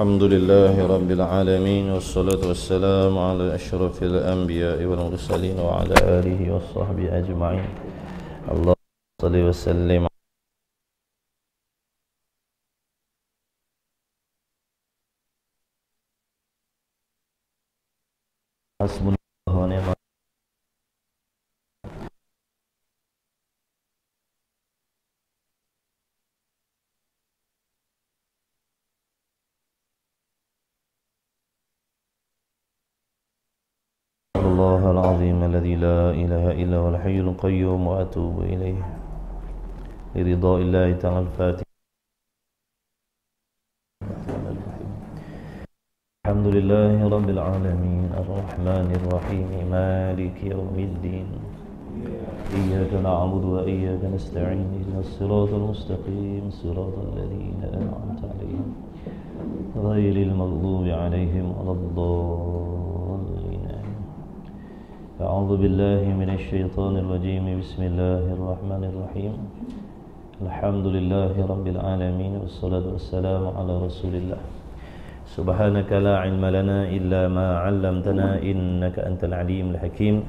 الحمد لله رب العالمين والصلاة والسلام على أشرف الأنبياء والمرسلين وعلى آله وصحبه أجمعين. اللهم صل وسلم. Hasbunallah wa ni'mal الله العظيم الذي لا إله إلا هو الحي القيوم وأتوب إليه لرضاء الله تعالى. الفاتحة. الحمد لله رب العالمين الرحمن الرحيم مالك يوم الدين إياك نعبد وإياك نستعين اهدنا الصراط المستقيم صراط الذين أنعمت عليهم غير المغضوب عليهم ولا الضالين. أعوذ بالله من الشيطان الرجيم. بسم الله الرحمن الرحيم. الحمد لله رب العالمين والصلاة والسلام على رسول الله. سبحانك لا علم لنا إلا ما علمتنا إنك أنت العليم الحكيم.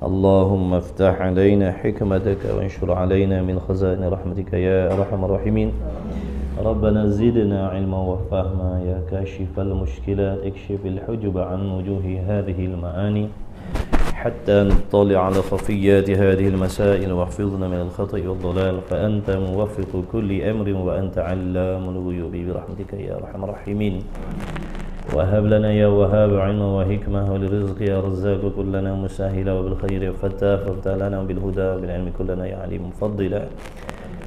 اللهم افتح علينا حكمتك وانشر علينا من خزائن رحمتك يا أرحم الراحمين. ربنا زدنا علما وفهما يا كاشف المشكلات اكشف الحجب عن وجوه هذه المعاني حتى نطلع على خفيات هذه المسائل واحفظنا من الخطأ والضلال فأنت موفق كل أمر وأنت علام الغيوب برحمتك يا أرحم الراحمين. وهب لنا يا وهاب علما وحكمة وللرزق يا رزاق كلنا مسهلا وبالخير فتاح وافتح لنا بالهدى وبالعلم كلنا يا عليم مفضلا.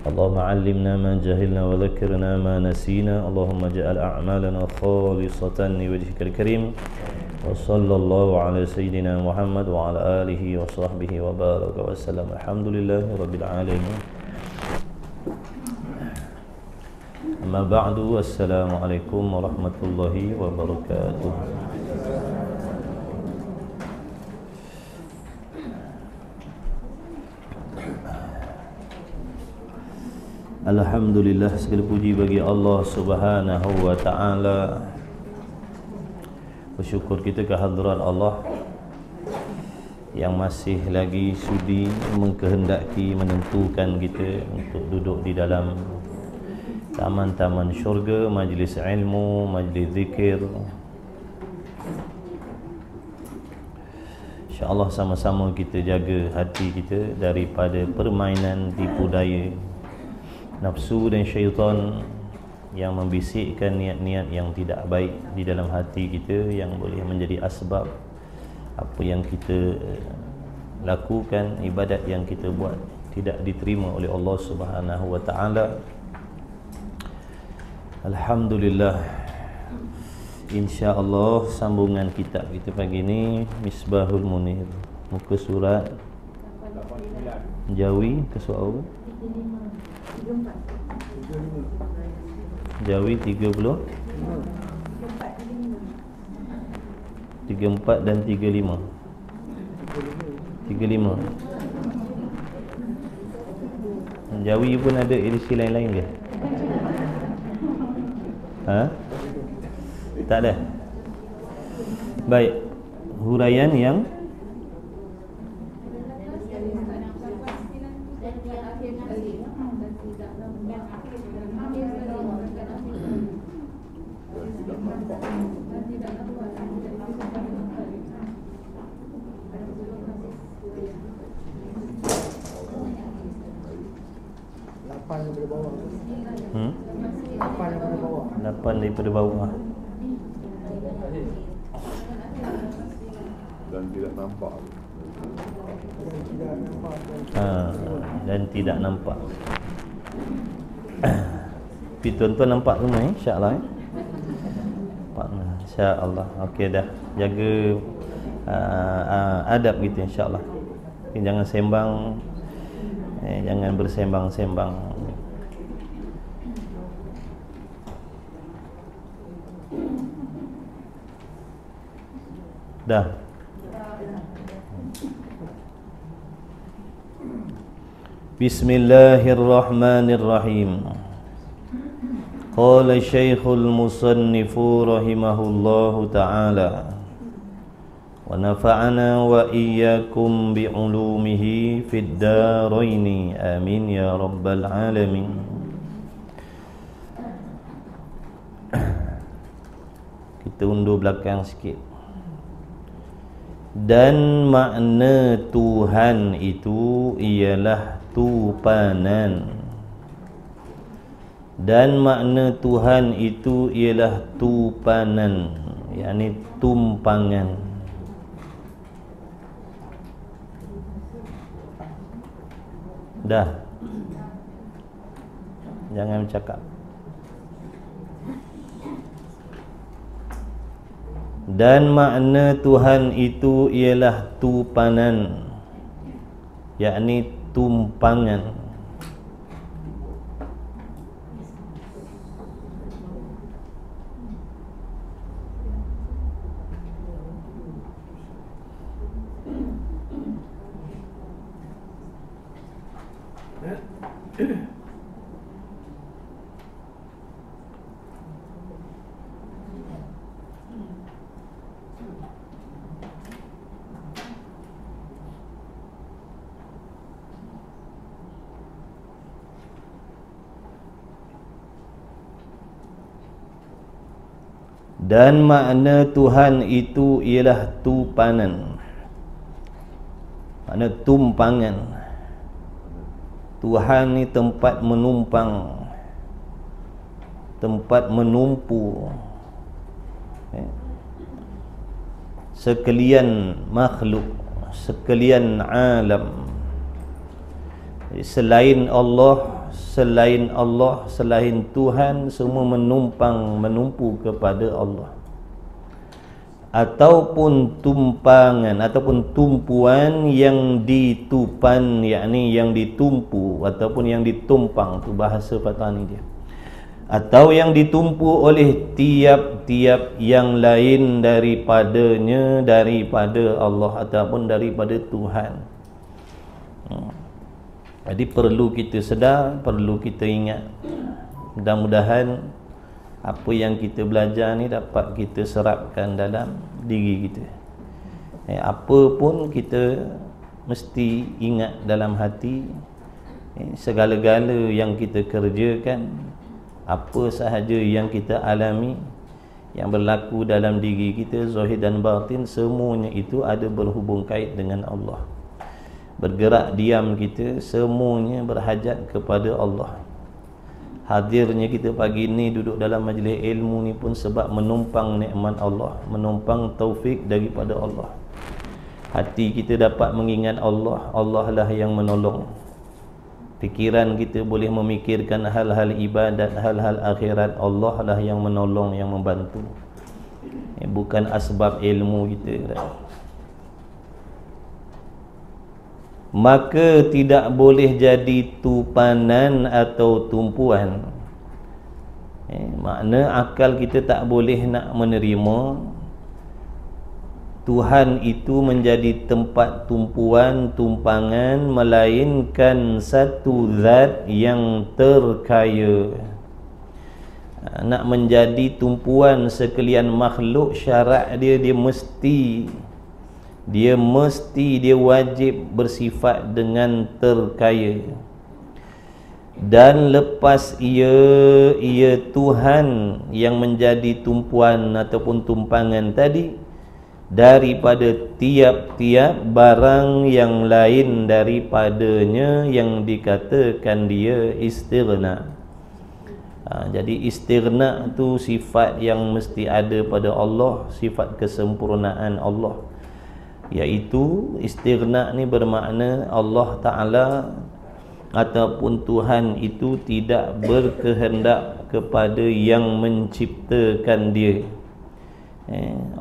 اللهم علمنا ما جهلنا وذكرنا ما نسينا. اللهم اجعل أعمالنا خالصة لوجهك الكريم. وصلى الله على سيدنا محمد وعلى آله وصحبه وبارك وسلم. الحمد لله رب العالمين. أما بعد. السلام عليكم ورحمة الله وبركاته. Alhamdulillah, segala puji bagi Allah Subhanahu wa ta'ala. Bersyukur kita kehadiran Allah yang masih lagi sudi mengkehendaki menentukan kita untuk duduk di dalam taman-taman syurga, majlis ilmu, majlis zikir. InsyaAllah sama-sama kita jaga hati kita daripada permainan tipu daya nafsu dan syaitan yang membisikkan niat-niat yang tidak baik di dalam hati kita yang boleh menjadi asbab apa yang kita lakukan, ibadat yang kita buat tidak diterima oleh Allah Subhanahu wa ta'ala. Alhamdulillah, insya-Allah sambungan kitab kita pagi ini Misbahul Munir, muka surat Jawi ke soal Jawi 34 dan 35. Jawi pun ada edisi lain-lain ke? Tak ada. Baik, huraian yang daripada bawah dan tidak nampak. Dan tidak nampak. Tapi tuan-tuan nampak semua insya-Allah insya-Allah. Okey dah. Jaga adab kita insya-Allah. Jangan sembang, jangan bersembang-sembang. Dah. Bismillahirrahmanirrahim. قال الشيخ المصنف رحمه الله تعالى ونفعنا وإياكم بعلومه في الدارين آمين يا رب العالمين. Kita undur belakang sikit. Dan makna Tuhan itu ialah tupanan. Dan makna Tuhan itu ialah tupanan, yakni tumpangan. Dah. Jangan bercakap. Dan makna Tuhan itu ialah tupanan, yakni tumpangan. Dan makna Tuhan itu ialah tupanan, makna tumpangan. Tuhan ni tempat menumpang, tempat menumpu sekalian makhluk, sekalian alam. Selain Allah, selain Tuhan, semua menumpu kepada Allah. Ataupun tumpangan, ataupun tumpuan yang ditupan, yakni yang ditumpu ataupun yang ditumpang, tu bahasa Patani dia. Atau yang ditumpu oleh tiap-tiap yang lain daripadanya, daripada Allah ataupun daripada Tuhan. Jadi perlu kita sedar, perlu kita ingat. Mudah-mudahan apa yang kita belajar ni dapat kita serapkan dalam diri kita. Apa pun kita mesti ingat dalam hati, segala-gala yang kita kerjakan, apa sahaja yang kita alami, yang berlaku dalam diri kita, zahir dan batin, semuanya itu ada berhubung kait dengan Allah. Bergerak diam kita, semuanya berhajat kepada Allah. Hadirnya kita pagi ni duduk dalam majlis ilmu ni pun sebab menumpang nikmat Allah, menumpang taufik daripada Allah. Hati kita dapat mengingat Allah, Allah lah yang menolong. Fikiran kita boleh memikirkan hal-hal ibadat, hal-hal akhirat, Allah lah yang menolong, yang membantu. Bukan asbab ilmu kita. Maka tidak boleh jadi tupanan atau tumpuan. Makna akal kita tak boleh nak menerima Tuhan itu menjadi tempat tumpuan, tumpangan, melainkan satu zat yang terkaya. Nak menjadi tumpuan sekalian makhluk, syarat dia mesti wajib bersifat dengan terkaya. Dan lepas ia Tuhan yang menjadi tumpuan ataupun tumpangan tadi, daripada tiap-tiap barang yang lain daripadanya yang dikatakan dia istighna. Jadi istighna tu sifat yang mesti ada pada Allah, sifat kesempurnaan Allah. Iaitu istighna ni bermakna Allah Ta'ala ataupun Tuhan itu tidak berkehendak kepada yang menciptakan dia.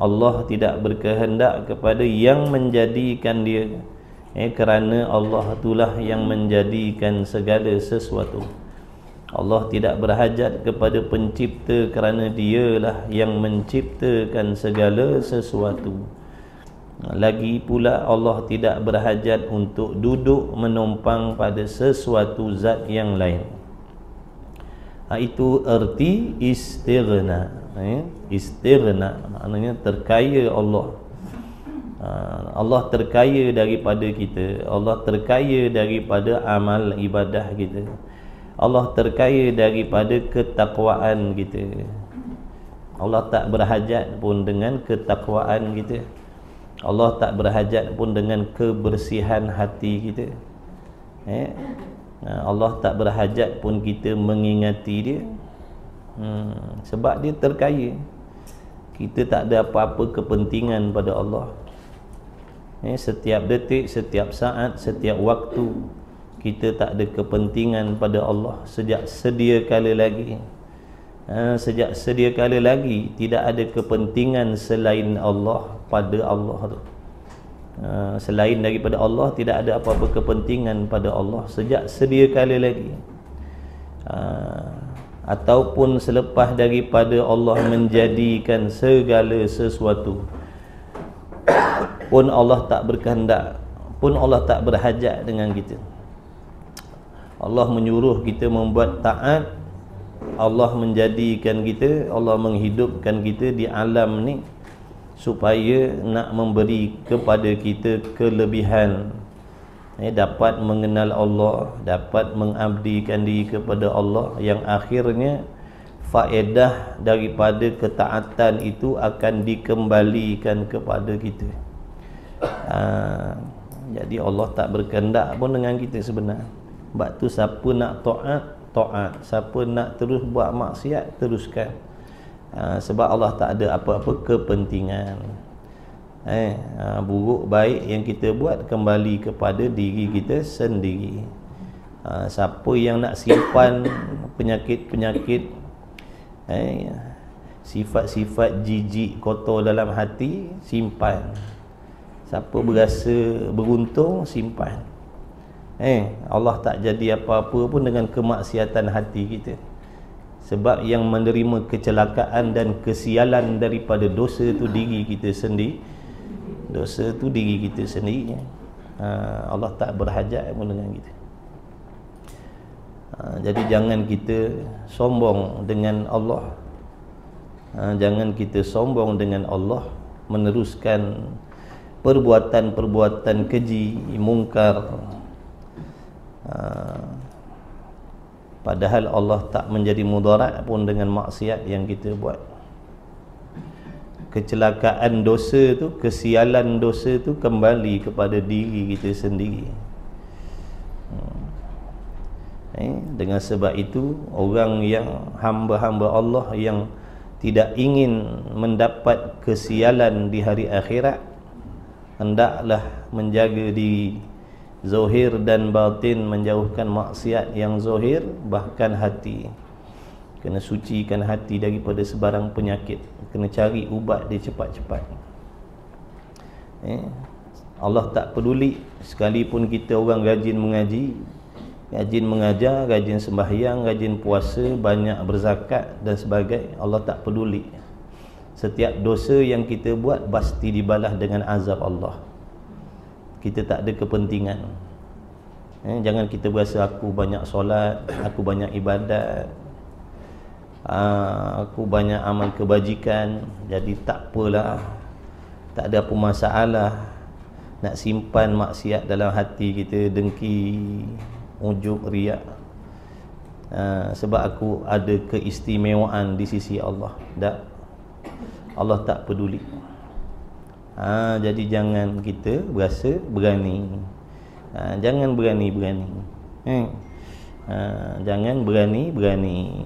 Allah tidak berkehendak kepada yang menjadikan dia, kerana Allah itulah yang menjadikan segala sesuatu. Allah tidak berhajat kepada pencipta kerana dialah yang menciptakan segala sesuatu. Lagi pula Allah tidak berhajat untuk duduk menumpang pada sesuatu zat yang lain. Itu erti istighna. Istighna maknanya terkaya Allah. Allah terkaya daripada kita. Allah terkaya daripada amal ibadah kita. Allah terkaya daripada ketakwaan kita. Allah tak berhajat pun dengan ketakwaan kita. Allah tak berhajat pun dengan kebersihan hati kita. Allah tak berhajat pun kita mengingati dia. Sebab dia terkaya. Kita tak ada apa-apa kepentingan pada Allah. Setiap detik, setiap saat, setiap waktu kita tak ada kepentingan pada Allah. Sejak sedia kala lagi, sejak sedia kala lagi tidak ada kepentingan selain Allah pada Allah tu. Selain daripada Allah tidak ada apa-apa kepentingan pada Allah sejak sedia kala lagi. Ataupun selepas daripada Allah menjadikan segala sesuatu pun Allah tak berkehendak, pun Allah tak berhajat dengan kita. Allah menyuruh kita membuat taat, Allah menjadikan kita, Allah menghidupkan kita di alam ni supaya nak memberi kepada kita kelebihan, dapat mengenal Allah, dapat mengabdikan diri kepada Allah, yang akhirnya faedah daripada ketaatan itu akan dikembalikan kepada kita. Jadi Allah tak berkehendak pun dengan kita sebenarnya. Sebab tu siapa nak taat, siapa nak terus buat maksiat, teruskan. Sebab Allah tak ada apa-apa kepentingan. Buruk baik yang kita buat kembali kepada diri kita sendiri. Siapa yang nak simpan penyakit-penyakit, sifat-sifat jijik kotor dalam hati, simpan. Siapa berasa beruntung, simpan. Allah tak jadi apa-apa pun dengan kemaksiatan hati kita. Sebab yang menerima kecelakaan dan kesialan daripada dosa tu diri kita sendiri. Dosa tu diri kita sendiri. Allah tak berhajat pun dengan kita. Jadi jangan kita sombong dengan Allah. Jangan kita sombong dengan Allah, meneruskan perbuatan-perbuatan keji, mungkar, padahal Allah tak menjadi mudarat pun dengan maksiat yang kita buat. Kecelakaan dosa tu, kesialan dosa tu kembali kepada diri kita sendiri. Dengan sebab itu, orang yang hamba-hamba Allah yang tidak ingin mendapat kesialan di hari akhirat, hendaklah menjaga diri zahir dan batin, menjauhkan maksiat yang zahir, bahkan hati. Kena sucikan hati daripada sebarang penyakit. Kena cari ubat dia cepat-cepat. Allah tak peduli sekalipun kita orang rajin mengaji, rajin mengajar, rajin sembahyang, rajin puasa, banyak berzakat dan sebagainya. Allah tak peduli. Setiap dosa yang kita buat pasti dibalas dengan azab Allah. Kita tak ada kepentingan. Jangan kita berasa aku banyak solat, aku banyak ibadat, aku banyak amal kebajikan, jadi tak apalah, tak ada apa masalah. Nak simpan maksiat dalam hati kita, dengki, ujub, riak, sebab aku ada keistimewaan di sisi Allah. Tak, Allah tak peduli. Jadi jangan kita berasa berani. Jangan berani-berani. Jangan berani-berani.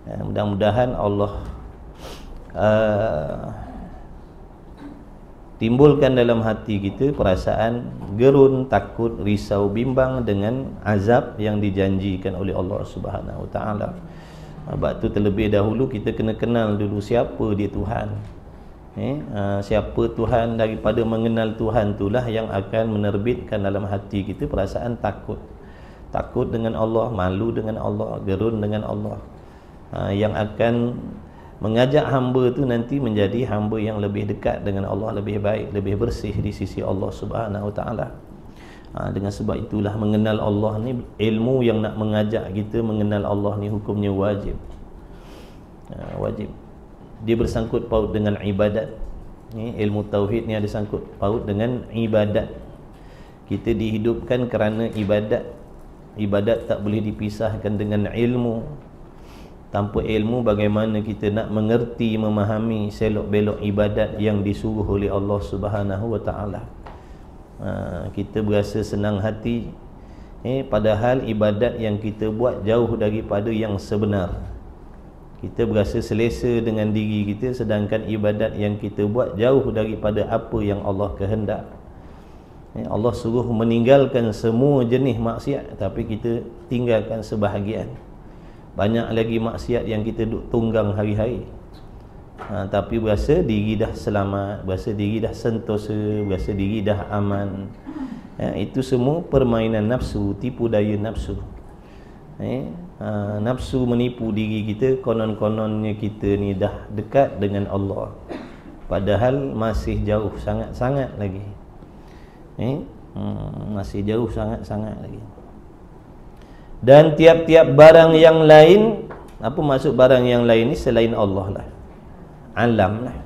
Mudah-mudahan Allah timbulkan dalam hati kita perasaan gerun, takut, risau, bimbang dengan azab yang dijanjikan oleh Allah Subhanahu Wa Taala. Sebab tu terlebih dahulu kita kena kenal dulu siapa dia Tuhan. Siapa Tuhan. Daripada mengenal Tuhan itulah yang akan menerbitkan dalam hati kita perasaan takut. Takut dengan Allah, malu dengan Allah, gerun dengan Allah, yang akan mengajak hamba tu nanti menjadi hamba yang lebih dekat dengan Allah, lebih baik, lebih bersih di sisi Allah Subhanahu Wa Taala. Dengan sebab itulah mengenal Allah ni, ilmu yang nak mengajak kita mengenal Allah ni hukumnya wajib. Wajib. Dia bersangkut paut dengan ibadat. Ilmu tauhid ni ada sangkut paut dengan ibadat. Kita dihidupkan kerana ibadat. Ibadat tak boleh dipisahkan dengan ilmu. Tanpa ilmu bagaimana kita nak mengerti, memahami selok-belok ibadat yang disuruh oleh Allah Subhanahu wa taala. Kita berasa senang hati, padahal ibadat yang kita buat jauh daripada yang sebenar. Kita berasa selesa dengan diri kita, sedangkan ibadat yang kita buat jauh daripada apa yang Allah kehendak. Allah suruh meninggalkan semua jenis maksiat, tapi kita tinggalkan sebahagian. Banyak lagi maksiat yang kita duk tunggang hari-hari, tapi berasa diri dah selamat, berasa diri dah sentosa, berasa diri dah aman. Itu semua permainan nafsu, tipu daya nafsu. Nafsu menipu diri kita, konon-kononnya kita ni dah dekat dengan Allah, padahal masih jauh sangat-sangat lagi. Masih jauh sangat-sangat lagi. Dan tiap-tiap barang yang lain, apa maksud barang yang lain ni? Selain Allah lah, alam lah.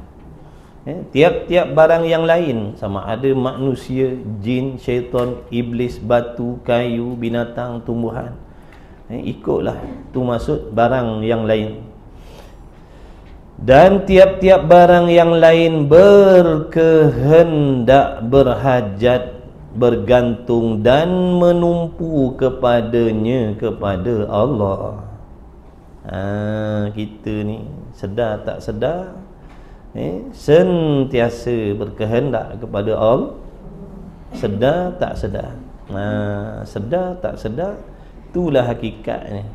Tiap-tiap barang yang lain, sama ada manusia, jin, syaitan, iblis, batu, kayu, binatang, tumbuhan, ikutlah, tu maksud barang yang lain. Dan tiap-tiap barang yang lain berkehendak, berhajat, bergantung dan menumpu kepadanya, kepada Allah. Kita ni sedar tak sedar, sentiasa berkehendak kepada Allah. Sedar tak sedar, sedar tak sedar, itulah hakikatnya.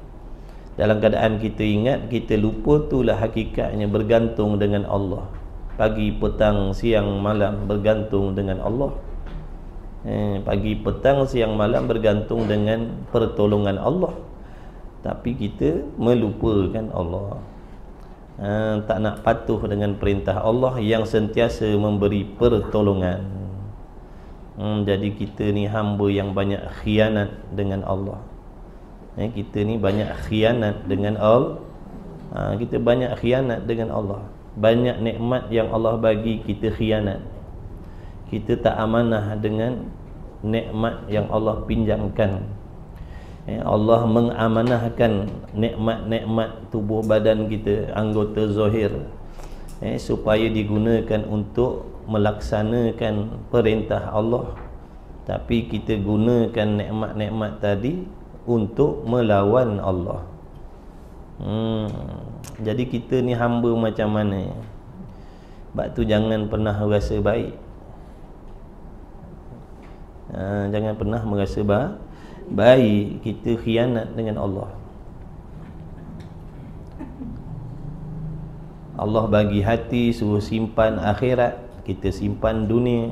Dalam keadaan kita ingat, kita lupa, itulah hakikatnya bergantung dengan Allah. Pagi, petang, siang, malam bergantung dengan Allah. Pagi, petang, siang, malam bergantung dengan pertolongan Allah. Tapi kita melupakan Allah. Tak nak patuh dengan perintah Allah yang sentiasa memberi pertolongan. Jadi kita ni hamba yang banyak khianat dengan Allah. Kita ni banyak khianat dengan Allah. Kita banyak khianat dengan Allah. Banyak nikmat yang Allah bagi, kita khianat. Kita tak amanah dengan nikmat yang Allah pinjamkan. Allah mengamanahkan nikmat-nikmat tubuh badan kita, anggota zahir, supaya digunakan untuk melaksanakan perintah Allah. Tapi kita gunakan nikmat-nikmat tadi untuk melawan Allah. Jadi kita ni hamba macam mana? Sebab tu jangan pernah rasa baik. Jangan pernah merasa baik. Kita khianat dengan Allah. Allah bagi hati, suruh simpan akhirat, kita simpan dunia.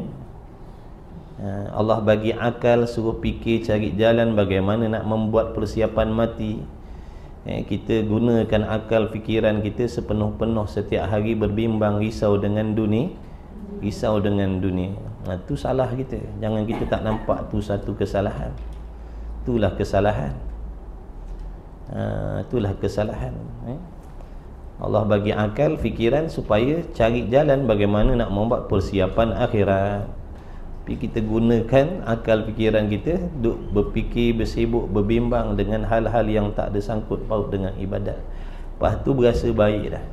Allah bagi akal, suruh fikir, cari jalan bagaimana nak membuat persiapan mati. Kita gunakan akal fikiran kita sepenuh-penuh, setiap hari berbimbang, risau dengan dunia. Itu salah kita. Jangan kita tak nampak tu satu kesalahan. Itulah kesalahan. Allah bagi akal fikiran supaya cari jalan bagaimana nak membuat persiapan akhirat. Tapi kita gunakan akal fikiran kita duk berfikir, bersibuk, berbimbang dengan hal-hal yang tak ada sangkut paut dengan ibadat. Lepas tu berasa baik dah.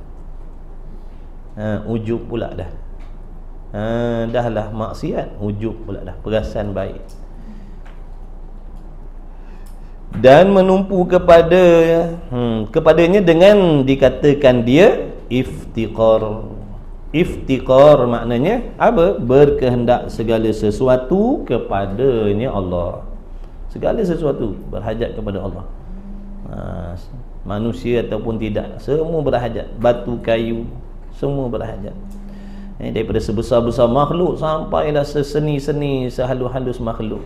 Ujub pula dah. Dah lah maksiat, ujub pula dah, perasan baik. Dan menumpu kepadanya dengan dikatakan dia iftiqar. Iftiqar maknanya apa? Berkehendak segala sesuatu kepadanya Allah. Segala sesuatu berhajat kepada Allah. Manusia ataupun tidak, semua berhajat. Batu, kayu, semua berhajat. Daripada sebesar-besar makhluk sampailah seseni-seni, sehalus-halus makhluk.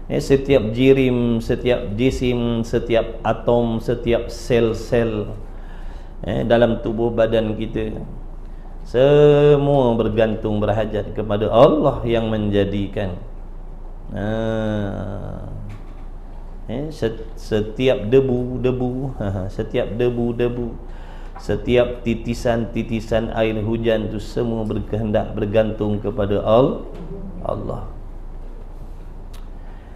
Setiap jirim, setiap jisim, setiap atom, setiap sel-sel dalam tubuh badan kita, semua bergantung, berhajat kepada Allah yang menjadikan. Setiap debu-debu, setiap debu-debu, setiap titisan-titisan air hujan itu semua berkehendak bergantung kepada Allah.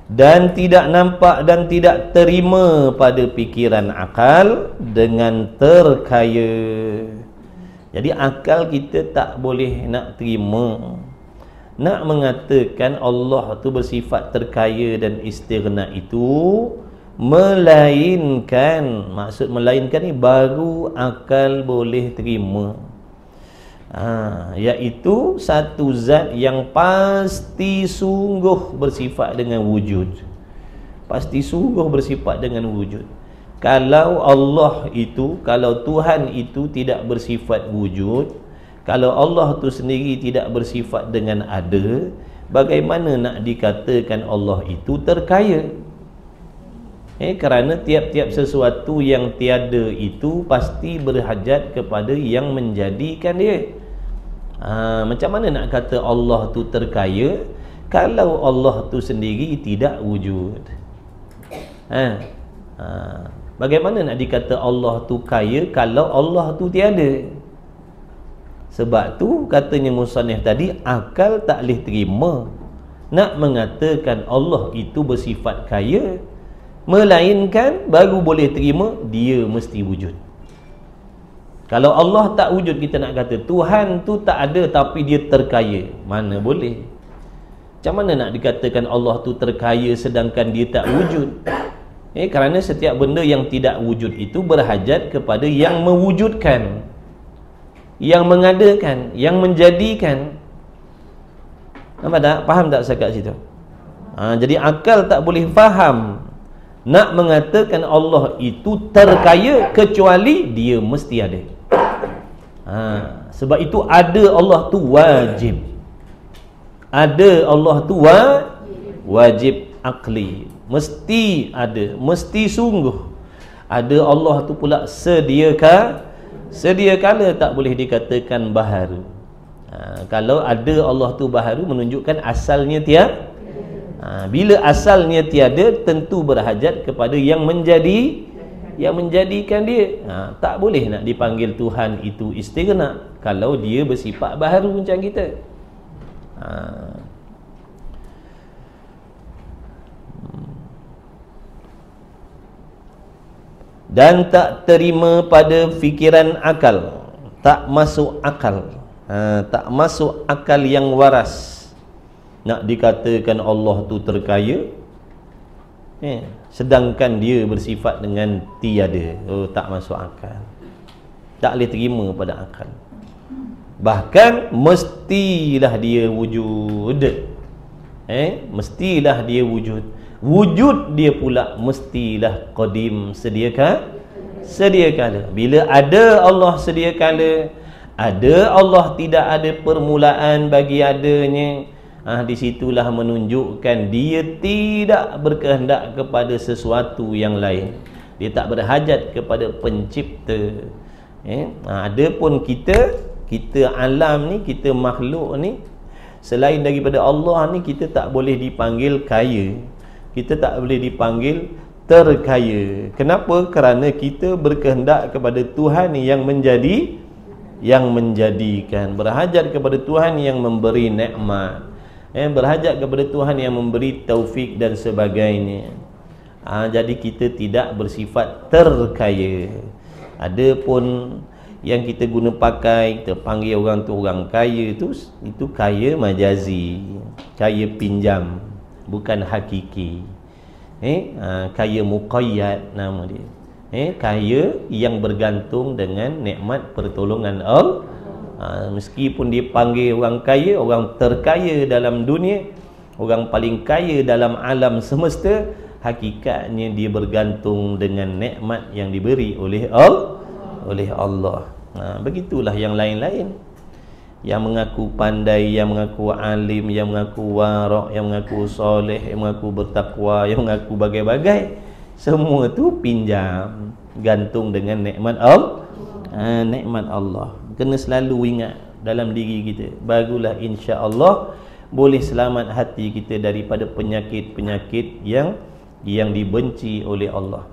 Dan tidak nampak dan tidak terima pada fikiran akal dengan terkaya. Jadi akal kita tak boleh nak terima, nak mengatakan Allah tu bersifat terkaya dan istighna itu, melainkan, maksud melainkan ni baru akal boleh terima, iaitu satu zat yang pasti sungguh bersifat dengan wujud. Pasti sungguh bersifat dengan wujud. Kalau Allah itu, kalau Tuhan itu tidak bersifat wujud, kalau Allah tu sendiri tidak bersifat dengan ada, bagaimana nak dikatakan Allah itu terkaya? Kerana tiap-tiap sesuatu yang tiada itu pasti berhajat kepada yang menjadikan dia. Macam mana nak kata Allah tu terkaya kalau Allah tu sendiri tidak wujud? Bagaimana nak dikata Allah tu kaya kalau Allah tu tiada? Sebab tu katanya musannif tadi, akal tak boleh terima nak mengatakan Allah itu bersifat kaya, melainkan baru boleh terima dia mesti wujud. Kalau Allah tak wujud, kita nak kata Tuhan tu tak ada tapi dia terkaya, mana boleh? Macam mana nak dikatakan Allah tu terkaya sedangkan dia tak wujud? Kerana setiap benda yang tidak wujud itu berhajat kepada yang mewujudkan, yang mengadakan, yang menjadikan. Nampak tak? Faham tak saya kat situ? Jadi akal tak boleh faham nak mengatakan Allah itu terkaya kecuali dia mesti ada. Sebab itu ada Allah tu wajib. Ada Allah tu wajib akli. Mesti ada, mesti sungguh ada. Allah tu pula sedia kala, tak boleh dikatakan baharu. Kalau ada Allah tu baharu, menunjukkan asalnya tiada. Bila asalnya tiada, tentu berhajat kepada yang menjadikan dia. Tak boleh nak dipanggil Tuhan itu istighna kalau dia bersifat baharu macam kita. Dan tak terima pada fikiran akal, tak masuk akal, tak masuk akal yang waras nak dikatakan Allah tu terkaya, sedangkan dia bersifat dengan tiada. Tak masuk akal, tak boleh terima pada akal. Bahkan mestilah dia wujud, mestilah dia wujud. Wujud dia pula mestilah qadim, sedia kala. Bila ada Allah sedia kala, ada Allah tidak ada permulaan bagi adanya, di situlah menunjukkan dia tidak berkehendak kepada sesuatu yang lain. Dia tak berhajat kepada pencipta. Adapun kita alam ni, kita makhluk ni, selain daripada Allah ni, kita tak boleh dipanggil kaya, kita tak boleh dipanggil terkaya. Kenapa? Kerana kita berkehendak kepada Tuhan yang menjadikan, berhajat kepada Tuhan yang memberi nikmat, berhajat kepada Tuhan yang memberi taufik dan sebagainya. Jadi kita tidak bersifat terkaya. Adapun yang kita guna pakai, kita panggil orang tu orang kaya, itu kaya majazi, kaya pinjam, bukan hakiki. Kaya muqayyad nama dia. Kaya yang bergantung dengan nikmat pertolongan Allah. Meskipun dia panggil orang kaya, orang terkaya dalam dunia, orang paling kaya dalam alam semesta, hakikatnya dia bergantung dengan nikmat yang diberi oleh Allah. Begitulah yang lain-lain, yang mengaku pandai, yang mengaku alim, yang mengaku warak, yang mengaku soleh, yang mengaku bertakwa, yang mengaku bagai-bagai, semua tu pinjam, gantung dengan nikmat Allah. Kena selalu ingat dalam diri kita, barulah insya-Allah boleh selamat hati kita daripada penyakit-penyakit yang dibenci oleh Allah.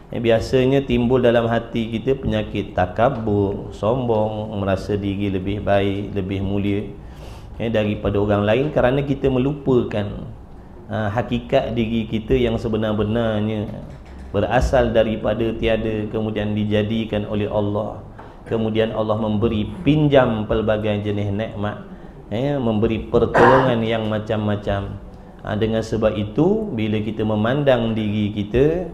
Biasanya timbul dalam hati kita penyakit takabur, sombong, merasa diri lebih baik, lebih mulia daripada orang lain, kerana kita melupakan hakikat diri kita yang sebenar-benarnya berasal daripada tiada, kemudian dijadikan oleh Allah. Kemudian Allah memberi pinjam pelbagai jenis nikmat, memberi pertolongan yang macam-macam. Dengan sebab itu, bila kita memandang diri kita,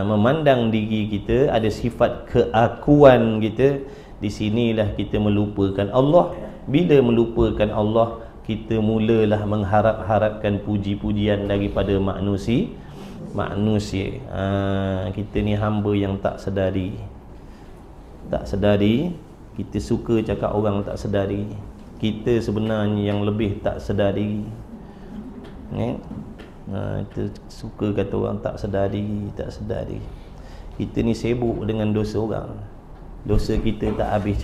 memandang diri kita, ada sifat keakuan kita, di sinilah kita melupakan Allah. Bila melupakan Allah, kita mulalah mengharap-harapkan puji-pujian daripada manusia. Kita ni hamba yang tak sedari, kita suka cakap orang tak sedari, kita sebenarnya yang lebih tak sedari. Kita suka kata orang tak sedari. Kita ni sibuk dengan dosa orang. Dosa kita tak habis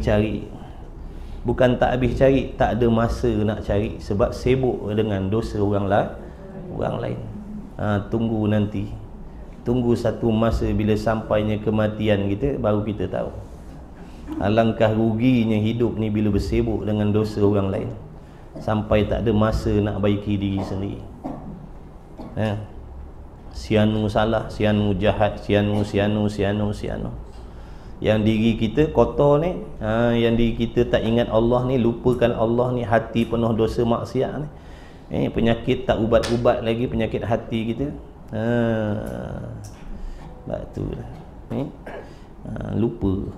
cari. Bukan tak habis cari, tak ada masa nak cari, sebab sibuk dengan dosa orang lain. Tunggu nanti, tunggu satu masa bila sampainya kematian kita, baru kita tahu alangkah ruginya hidup ni bila bersibuk dengan dosa orang lain, sampai tak ada masa nak baiki diri sendiri. Sianu salah, sianu jahat, sianu. Yang diri kita kotor ni, yang diri kita tak ingat Allah ni, lupakan Allah ni, hati penuh dosa maksiat ni, penyakit tak ubat-ubat lagi, penyakit hati kita. Batu lah. Lupa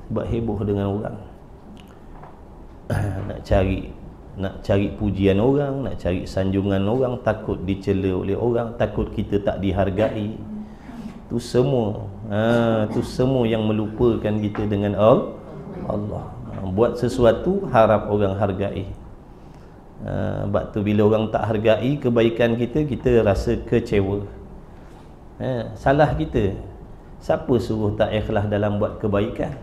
sebab heboh dengan orang. Nak cari pujian orang, nak cari sanjungan orang, takut dicela oleh orang, takut kita tak dihargai. Itu semua yang melupakan kita dengan Allah. Buat sesuatu harap orang hargai. Sebab tu bila orang tak hargai kebaikan kita, kita rasa kecewa. Salah kita. Siapa suruh tak ikhlas dalam buat kebaikan?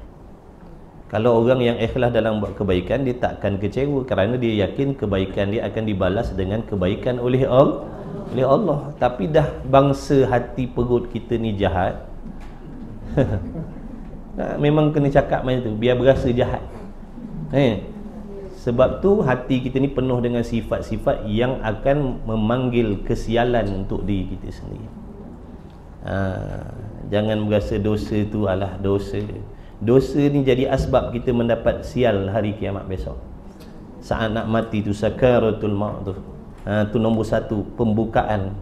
Kalau orang yang ikhlas dalam buat kebaikan, dia tak akan kecewa, kerana dia yakin kebaikan dia akan dibalas dengan kebaikan oleh Allah. Tapi dah bangsa hati perut kita ni jahat, memang kena cakap macam tu, biar berasa jahat. Sebab tu hati kita ni penuh dengan sifat-sifat yang akan memanggil kesialan untuk diri kita sendiri. Jangan berasa dosa tu alah dosa. Dosa ni jadi asbab kita mendapat sial hari kiamat besok. Saat nak mati tu, sakaratul maut tu, tu nombor satu, pembukaan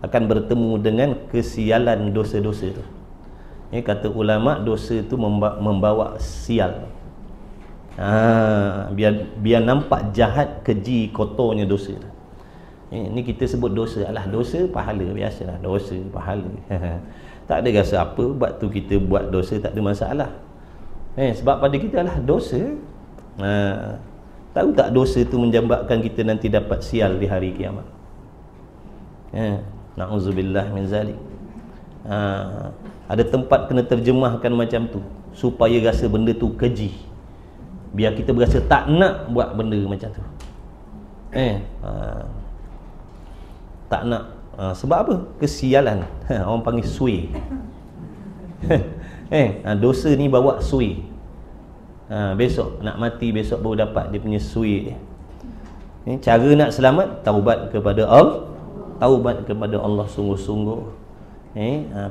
akan bertemu dengan kesialan dosa-dosa tu. Kata ulama, dosa tu membawa sial. Biar nampak jahat, keji, kotornya dosa. Ini kita sebut dosa, alah dosa pahala, biasalah dosa pahala. Tak ada rasa apa, sebab tu kita buat dosa, tak ada masalah. Sebab pada kita adalah dosa. Tahu tak dosa tu menjambakkan kita nanti dapat sial di hari kiamat. Na'udzubillah min zalik. Ada tempat kena terjemahkan macam tu, supaya rasa benda tu keji, biar kita berasa tak nak buat benda macam tu. Tak nak. Sebab apa? Kesialan. Orang panggil sui. Dosa ni bawa sui. Besok nak mati, besok baru dapat dia punya sui dia. Cara nak selamat, taubat kepada Allah. Taubat kepada Allah sungguh-sungguh.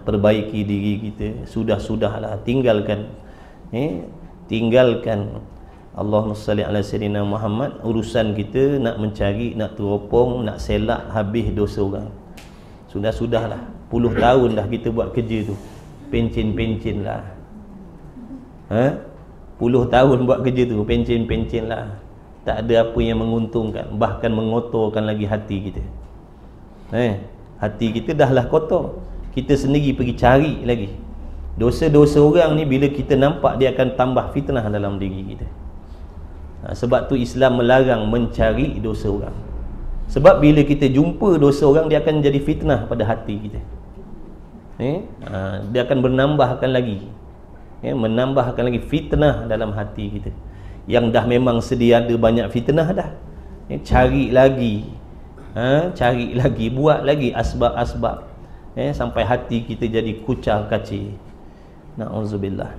Perbaiki diri kita. Sudah-sudahlah, tinggalkan Allahumma salli ala sayyidina Muhammad. Urusan kita nak mencari, nak teropong, nak selak habis dosa orang. Sudah-sudahlah. Puluh tahun dah kita buat kerja tu, pencin-pencin lah. Puluh tahun buat kerja tu, pencin-pencin lah. Tak ada apa yang menguntungkan, bahkan mengotorkan lagi hati kita. Hati kita dah lah kotor, kita sendiri pergi cari lagi. Dosa-dosa orang ni bila kita nampak, dia akan tambah fitnah dalam diri kita. Sebab tu Islam melarang mencari dosa orang. Sebab bila kita jumpa dosa orang, dia akan jadi fitnah pada hati kita. Dia akan bernambahkan lagi. menambahkan lagi fitnah dalam hati kita. Yang dah memang sedia ada banyak fitnah dah, cari lagi, cari lagi, buat lagi asbab-asbab, sampai hati kita jadi kucar kacir. Na'udzubillah.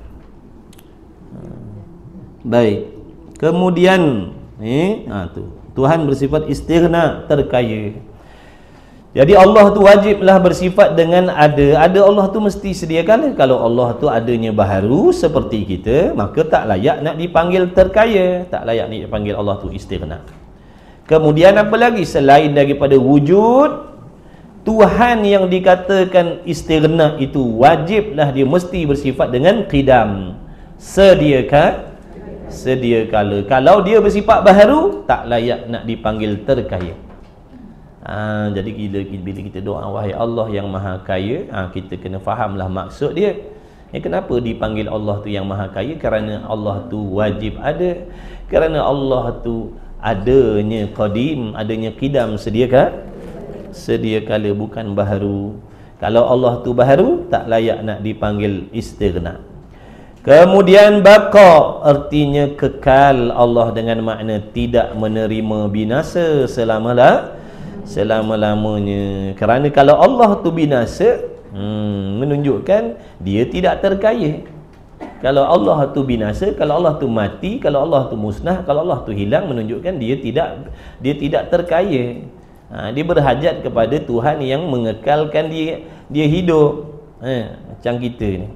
Baik. Kemudian tu Tuhan bersifat istighna, terkaya. Jadi Allah tu wajiblah bersifat dengan ada Allah tu mesti sediakan. Kalau Allah tu adanya baharu seperti kita, maka tak layak nak dipanggil terkaya, tak layak nak dipanggil Allah tu istighna. Kemudian apa lagi selain daripada wujud Tuhan yang dikatakan istighna itu, wajiblah dia mesti bersifat dengan qidam, sedia kala. Kalau dia bersifat baharu, tak layak nak dipanggil terkaya. Jadi bila kita doa wahai Allah yang maha kaya, kita kena fahamlah maksud dia. Kenapa dipanggil Allah tu yang maha kaya? Kerana Allah tu wajib ada, kerana Allah tu adanya qadim, adanya qidam, sedia kala, bukan baharu. Kalau Allah tu baharu, tak layak nak dipanggil istighna. Kemudian baqa, artinya kekal Allah dengan makna tidak menerima binasa selama-lamanya. Kerana kalau Allah tu binasa, menunjukkan dia tidak terkaya. Kalau Allah tu binasa, kalau Allah tu mati, kalau Allah tu musnah, kalau Allah tu hilang, menunjukkan dia tidak terkaya. Dia berhajat kepada Tuhan yang mengekalkan dia hidup. Macam kita ni,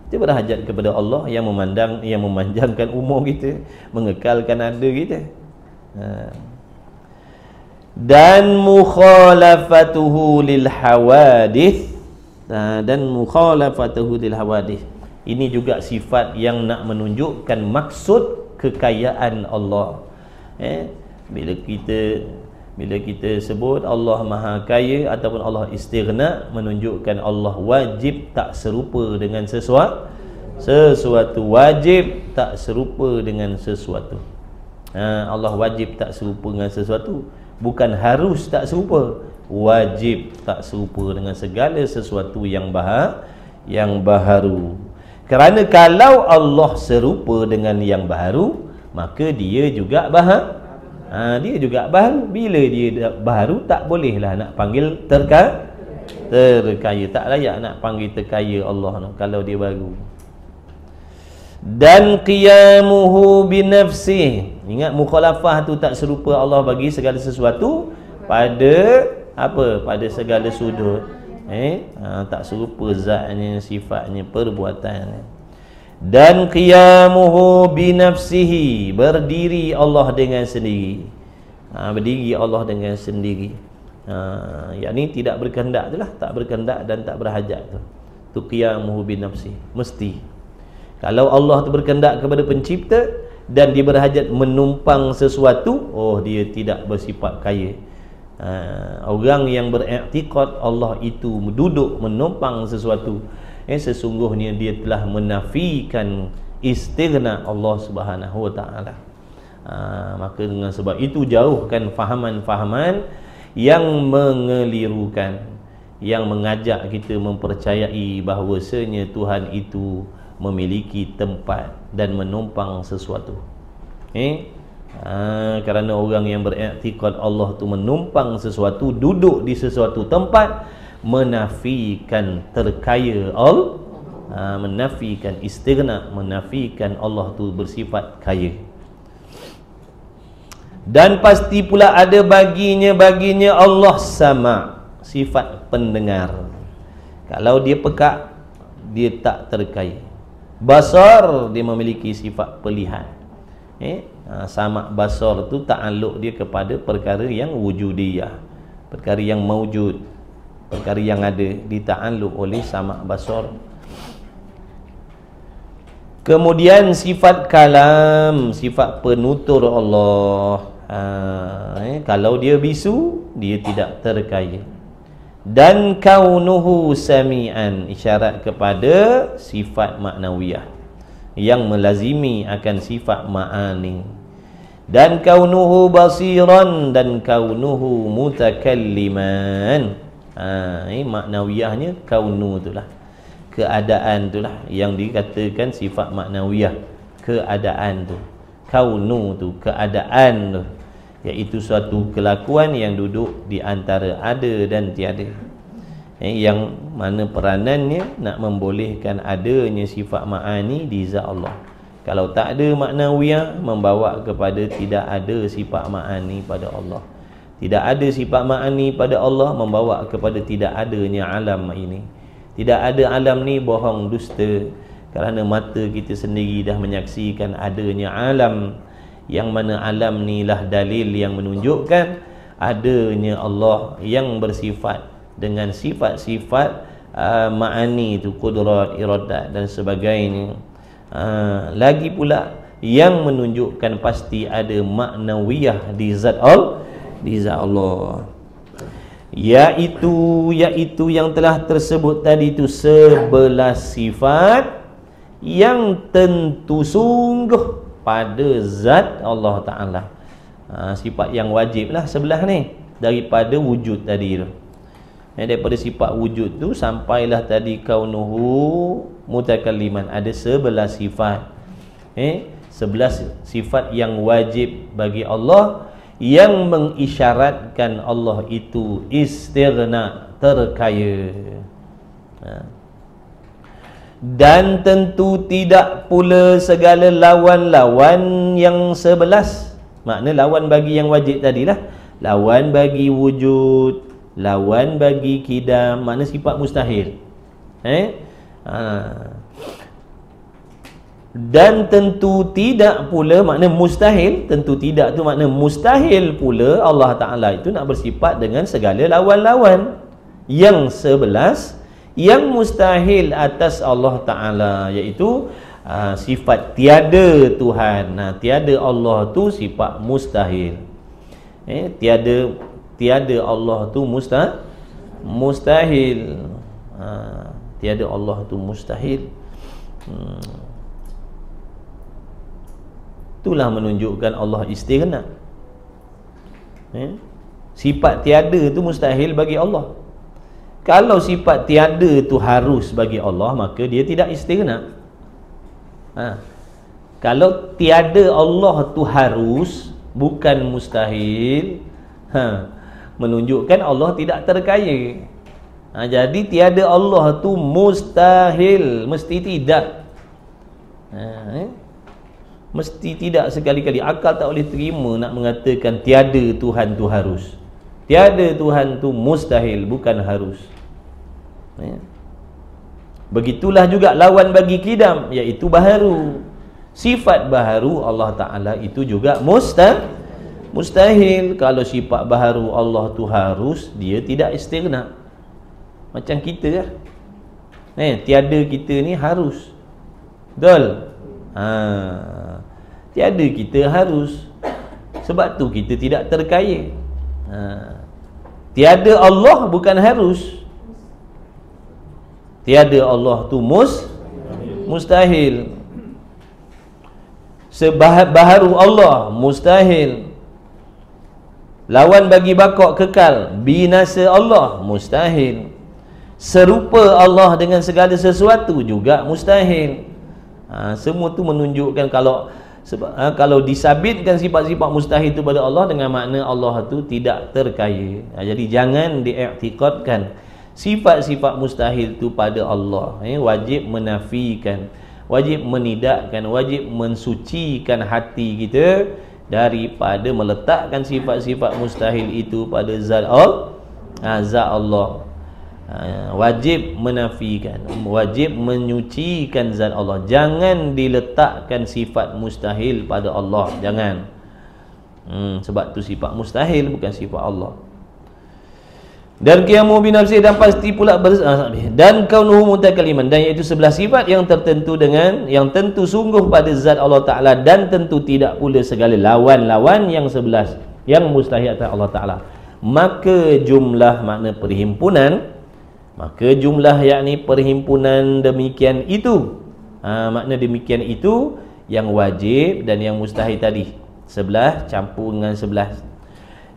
kita berhajat kepada Allah yang memanjangkan umur kita, mengekalkan ada kita. Dan mukhalafatuhu lil hawadith, ini juga sifat yang nak menunjukkan maksud kekayaan Allah. Bila kita sebut Allah maha kaya ataupun Allah istighna, menunjukkan Allah wajib tak serupa dengan sesuatu, wajib tak serupa dengan sesuatu. Allah wajib tak serupa dengan sesuatu, bukan harus tak serupa, wajib tak serupa dengan segala sesuatu yang baharu. Kerana kalau Allah serupa dengan yang baharu, maka dia juga baharu. Bila dia baharu, tak bolehlah nak panggil terkaya. Tak layak nak panggil terkaya Allah kalau dia baru. Dan qiyamuhu binafsih, ingat mukhalafah tu tak serupa Allah bagi segala sesuatu pada segala sudut. Tak serupa zatnya, sifatnya, perbuatannya. Dan qiyamuhu binafsihi, berdiri Allah dengan sendiri. Berdiri Allah dengan sendiri. Yakni tidak berkehendak itulah, tak berkehendak dan tak berhajat tu. Tu qiyamuhu binafsihi, mesti. Kalau Allah tu berkehendak kepada pencipta dan dia berhajat menumpang sesuatu, dia tidak bersifat kaya. Orang yang beriktikad Allah itu duduk menumpang sesuatu, sesungguhnya dia telah menafikan istighna Allah Subhanahu wa taala. Maka dengan sebab itu jauhkan fahaman-fahaman yang mengelirukan, yang mengajak kita mempercayai bahawasanya Tuhan itu memiliki tempat dan menumpang sesuatu. Kerana orang yang beriktikad Allah tu menumpang sesuatu, duduk di sesuatu tempat, menafikan terkaya Allah, menafikan istighna, menafikan Allah tu bersifat kaya. Dan pasti pula ada baginya Allah sama, sifat pendengar. Kalau dia pekak, dia tak terkaya. Basar, dia memiliki sifat pelihat. Sama basar tu ta'alluq dia kepada perkara yang wujudiyah, perkara yang maujud, perkara yang ada, dita'alluq oleh sama basar. Kemudian sifat kalam, sifat penutur Allah. Kalau dia bisu, dia tidak terkaya. Dan kaunuhu sami'an, isyarat kepada sifat maknawiyah yang melazimi akan sifat ma'ani. Dan kaunuhu basiran, dan kaunuhu mutakalliman. Maknawiyahnya kaunu itulah, keadaan itulah yang dikatakan sifat maknawiyah. Keadaan tu, kaunu tu, keadaan tu, iaitu suatu kelakuan yang duduk di antara ada dan tiada, yang mana peranannya nak membolehkan adanya sifat ma'ani di zat Allah. Kalau tak ada maknawiyah, membawa kepada tidak ada sifat ma'ani pada Allah. Tidak ada sifat ma'ani pada Allah, membawa kepada tidak adanya alam ini. Tidak ada alam ni bohong, dusta, kerana mata kita sendiri dah menyaksikan adanya alam, yang mana alam ni lah dalil yang menunjukkan adanya Allah yang bersifat dengan sifat-sifat ma'ani itu, qudrat, iradat dan sebagainya. Lagi pula yang menunjukkan pasti ada maknawiyah di zat Allah, iaitu yang telah tersebut tadi itu 11 sifat yang tentu sungguh pada zat Allah Ta'ala. Sifat yang wajib lah 11 ni, daripada wujud tadi tu. Daripada sifat wujud tu sampailah tadi kaunuhu mutakalliman, ada 11 sifat. 11 sifat yang wajib bagi Allah, yang mengisyaratkan Allah itu istighna, terkaya. Dan tentu tidak pula segala lawan-lawan yang 11. Makna lawan bagi yang wajib tadilah, lawan bagi wujud, lawan bagi kidam, makna sifat mustahil. Dan tentu tidak pula, makna mustahil, tentu tidak tu makna mustahil pula Allah Ta'ala itu nak bersifat dengan segala lawan-lawan yang 11 yang mustahil atas Allah Ta'ala, iaitu sifat tiada Tuhan. Tiada Allah tu sifat mustahil. Tiada Allah tu mustahil. Tiada Allah tu mustahil. Itulah menunjukkan Allah istighna. Sifat tiada tu mustahil bagi Allah. Kalau sifat tiada tu harus bagi Allah, maka dia tidak istighna. Kalau tiada Allah tu harus, bukan mustahil, menunjukkan Allah tidak terkaya. Jadi tiada Allah tu mustahil, mesti tidak. Mesti tidak sekali-kali. Akal tak boleh terima nak mengatakan tiada Tuhan tu harus. Tiada Tuhan tu mustahil, bukan harus. Begitulah juga lawan bagi kidam, iaitu baharu. Sifat baharu Allah Ta'ala itu juga mustahil. Kalau sifat baharu Allah tu harus, dia tidak istighna. Macam kita lah, tiada kita ni harus. Betul? Tiada kita harus, sebab tu kita tidak terkaya. Tiada Allah bukan harus. Tiada Allah tu mustahil. Baharu Allah mustahil. Lawan bagi bakok kekal, binasa Allah mustahil. Serupa Allah dengan segala sesuatu juga mustahil. Semua tu menunjukkan kalau disabitkan sifat-sifat mustahil itu pada Allah, dengan makna Allah tu tidak terkaya. Jadi jangan diiktikadkan sifat-sifat mustahil itu pada Allah. Wajib menafikan, wajib menidakkan, wajib mensucikan hati kita daripada meletakkan sifat-sifat mustahil itu pada zat Allah. Wajib menafikan, wajib menyucikan zat Allah. Jangan diletakkan sifat mustahil pada Allah, jangan. Sebab tu sifat mustahil, bukan sifat Allah. Dan qiyamu binafsi, dan pasti pula dan kaunuhu mutakalliman, dan iaitu 11 sifat yang tertentu dengan yang tentu sungguh pada zat Allah Ta'ala, dan tentu tidak pula segala lawan-lawan yang 11 yang mustahil atas Allah Ta'ala. Maka jumlah makna perhimpunan, yakni perhimpunan demikian itu, makna demikian itu yang wajib dan yang mustahil tadi 11 campur dengan 11,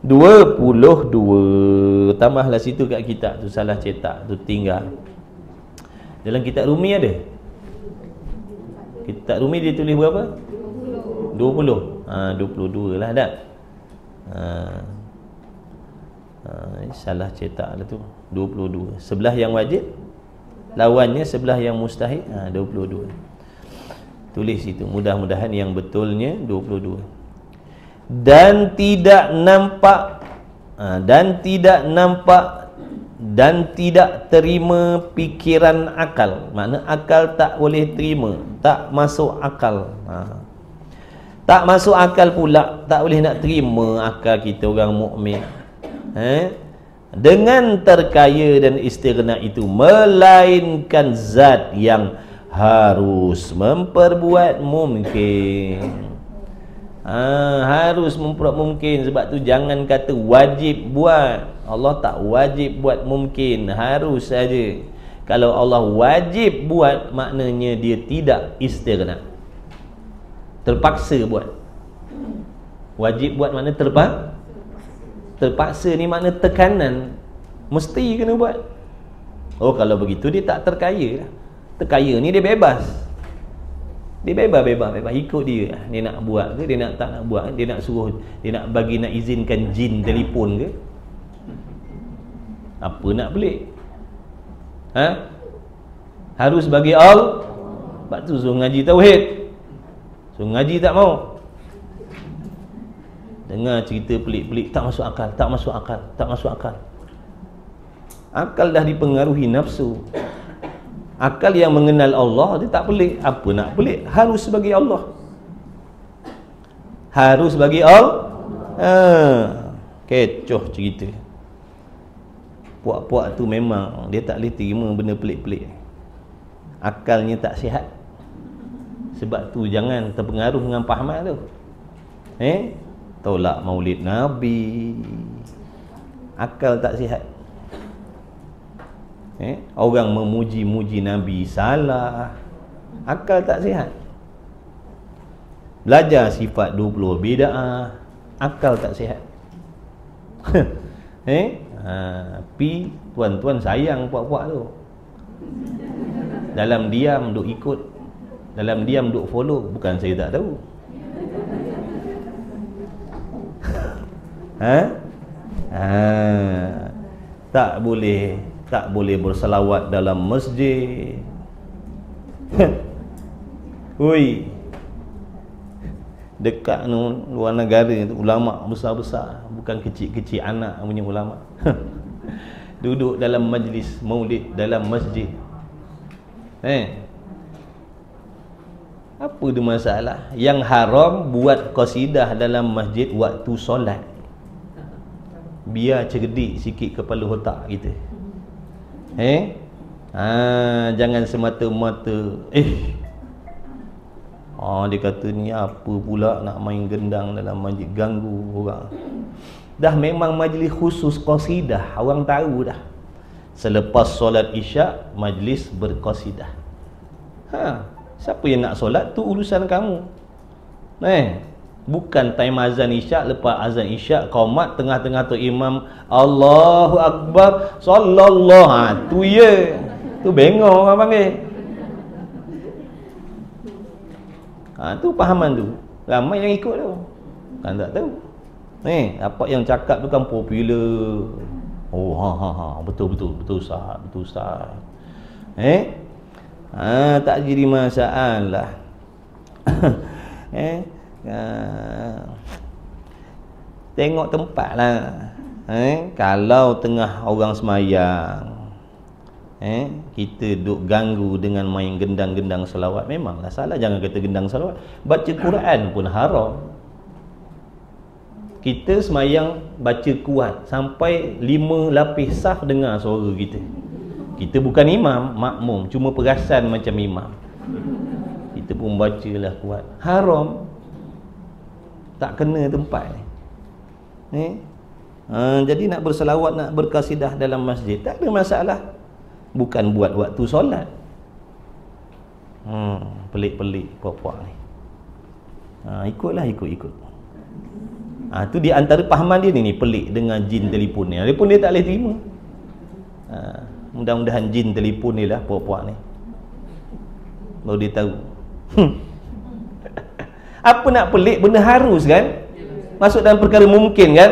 22. Tambahlah situ kat kitab tu, salah cetak tu, tinggal Dalam kitab Rumi ada. Kitab Rumi dia tulis berapa? 20. 22 lah tak? Salah cetak lah tu. 22. Sebelah yang wajib, lawannya sebelah yang mustahil. 22. Tulis itu. Mudah-mudahan yang betulnya 22. Dan tidak nampak dan tidak terima pikiran akal. Makna akal tak boleh terima, tak masuk akal. Tak masuk akal pula, tak boleh nak terima akal kita orang mukmin. Dengan terkaya dan istighna itu, melainkan zat yang harus memperbuat mungkin. Harus memperbuat mungkin. Sebab tu jangan kata wajib buat. Allah tak wajib buat mungkin, harus saja. Kalau Allah wajib buat, maknanya dia tidak istighna, terpaksa buat. Wajib buat makna terpaksa ni makna tekanan, mesti kena buat. Oh, kalau begitu dia tak terkaya. Terkaya ni dia bebas. Dia bebas, ikut dia. Dia nak buat ke, dia nak tak nak buat, dia nak suruh, dia nak bagi, nak izinkan jin telefon ke, apa nak pelik? Harus bagi Allah. Sebab tu suruh ngaji tauhid, suruh ngaji tak mau. Dengar cerita pelik-pelik, tak masuk akal, tak masuk akal, tak masuk akal. Akal dah dipengaruhi nafsu. Akal yang mengenal Allah, dia tak pelik. Apa nak pelik? Harus bagi Allah. Harus bagi Allah. Kecoh cerita. Puak-puak tu memang dia tak boleh terima benda pelik-pelik. Akalnya tak sihat. Sebab tu jangan terpengaruh dengan pahaman tu. Tolak maulid Nabi, akal tak sihat. Orang memuji-muji Nabi salah, akal tak sihat. Belajar sifat 20 bid'ah, akal tak sihat. Pi tuan-tuan sayang puak-puak tu. Dalam diam duk ikut, dalam diam duk follow. Bukan saya tak tahu. Tak boleh berselawat dalam masjid. Oi, dekat luar negara tu, ulama besar-besar, bukan kecil-kecil anak punya ulama. Duduk dalam majlis maulid dalam masjid. Apa dia masalah? Yang haram buat qasidah dalam masjid waktu solat. Biar cerdik sikit kepala otak kita. Jangan semata-mata dia kata ni apa pula nak main gendang dalam masjid, ganggu orang. Dah memang majlis khusus qasidah, orang tahu dah. Selepas solat isyak, majlis berqasidah. Siapa yang nak solat tu urusan kamu. Bukan time azan isyak, lepas azan isyak qaumat tengah-tengah tu imam Allahu Akbar sallallahu, tu ya. Tu bengong orang panggil. Tu pahaman tu. Ramai yang ikut tu. Kan tak tahu. Apa yang cakap tu kan popular. Betul Ustaz. Tak jadi masalah. Tengok tempat lah. Kalau tengah orang semayang, kita duk ganggu dengan main gendang-gendang selawat, memanglah salah. Jangan kata gendang selawat, baca Quran pun haram. Kita semayang baca kuat sampai 5 lapis saf dengar suara kita. Kita bukan imam, makmum, cuma perasan macam imam. Kita pun bacalah kuat. Haram. Tak kena tempat ni. Jadi nak berselawat, nak berqasidah dalam masjid, tak ada masalah. Bukan buat waktu solat. Pelik-pelik puak-puak ni. Ikutlah, ikut. Tu di antara pahaman dia ni pelik dengan jin telefon ni. Dia pun dia tak boleh terima. Mudah-mudahan jin telefon ni lah puak-puak ni. baru dia tahu. Apa nak pelik, benda harus kan? Masuk dalam perkara mungkin kan?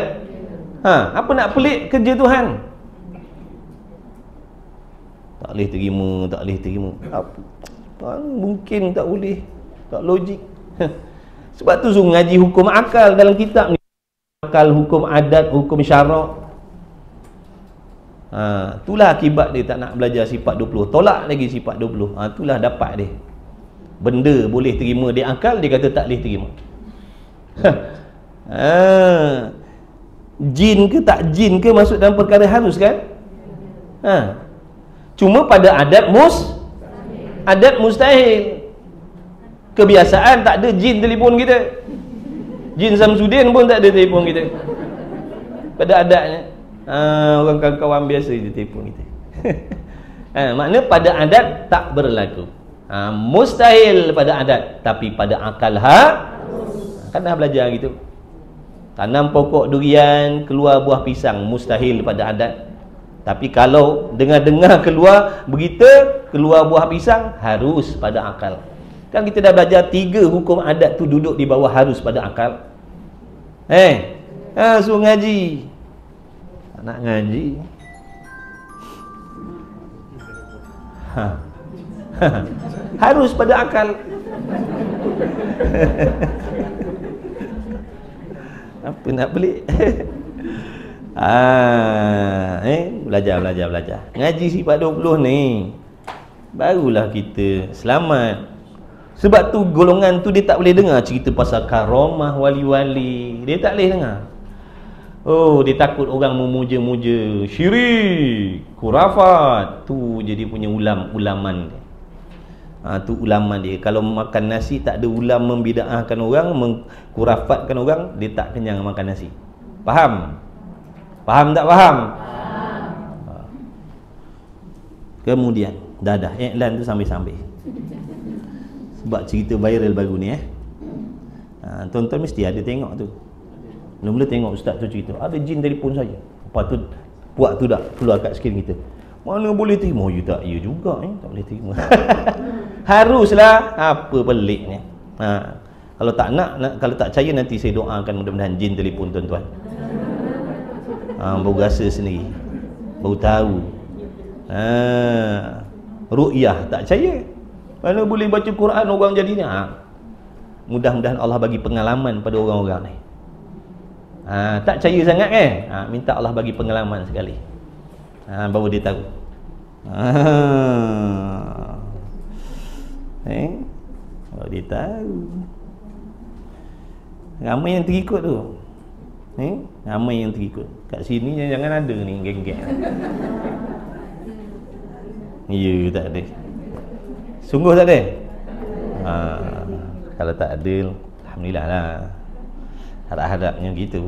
Apa nak pelik kerja Tuhan? Tak boleh terima, tak boleh terima. Apa? Mungkin tak boleh, tak logik. Sebab tu suruh ngaji hukum akal dalam kitab ni. Akal, hukum adat, hukum syarak. Itulah akibat dia tak nak belajar sifat 20. Tolak lagi sifat 20. Itulah dapat dia. Benda boleh terima dia akal, dia kata tak boleh terima. Jin ke tak jin ke masuk dalam perkara harus kan? Cuma pada adat mustahil. Kebiasaan tak ada jin telefon kita. Jin Samsudin pun tak ada telefon kita. Pada adatnya orang kawan-kawan biasa je telefon kita. Makna pada adat tak berlaku. Mustahil pada adat, tapi pada akal kan dah belajar gitu. Tanam pokok durian, keluar buah pisang, mustahil pada adat. Tapi kalau dengar-dengar keluar berita keluar buah pisang, harus pada akal. Kan kita dah belajar 3 hukum adat tu duduk di bawah harus pada akal. Suruh ngaji. Tak nak ngaji. Harus pada akal. Apa nak pelik? Belajar. Ngaji sifat 20 ni barulah kita selamat. Sebab tu golongan tu dia tak boleh dengar cerita pasal karamah wali-wali. Dia tak boleh dengar. Dia takut orang memuja-muja, syirik, khurafat. Tu jadi punya ulaman dia. Tu ulaman dia. Kalau makan nasi tak ada ulam membida'ahkan orang, mengkurafatkan orang, dia tak kenyang makan nasi. Faham? Faham tak faham? Kemudian dah iklan tu sambil-sambil. Sebab cerita viral baru ni tuan-tuan mesti ada tengok tu. Mula-mula tengok ustaz tu cerita, ada jin telefon saya. Lepas tu puak tu dah keluar kat skrin kita. Mana boleh terima? Ya juga tak boleh terima. Haruslah. Apa peliknya? Kalau tak nak, kalau tak percaya nanti saya doakan mudah-mudahan jin telefon tuan-tuan. Baru rasa sendiri, baru tahu. Ru'yah tak percaya. Mana boleh baca Quran orang jadi ni? Mudah-mudahan Allah bagi pengalaman pada orang-orang ni. Tak percaya sangat kan? Minta Allah bagi pengalaman sekali. Baru dia tahu. Baru dia tahu. Ramai yang terikut tu. Ramai yang terikut. Kat sini jangan ada ni geng-geng. Ya, tak ada. Sungguh tak ada? Kalau tak ada, alhamdulillah lah. Harap-harapnya gitu.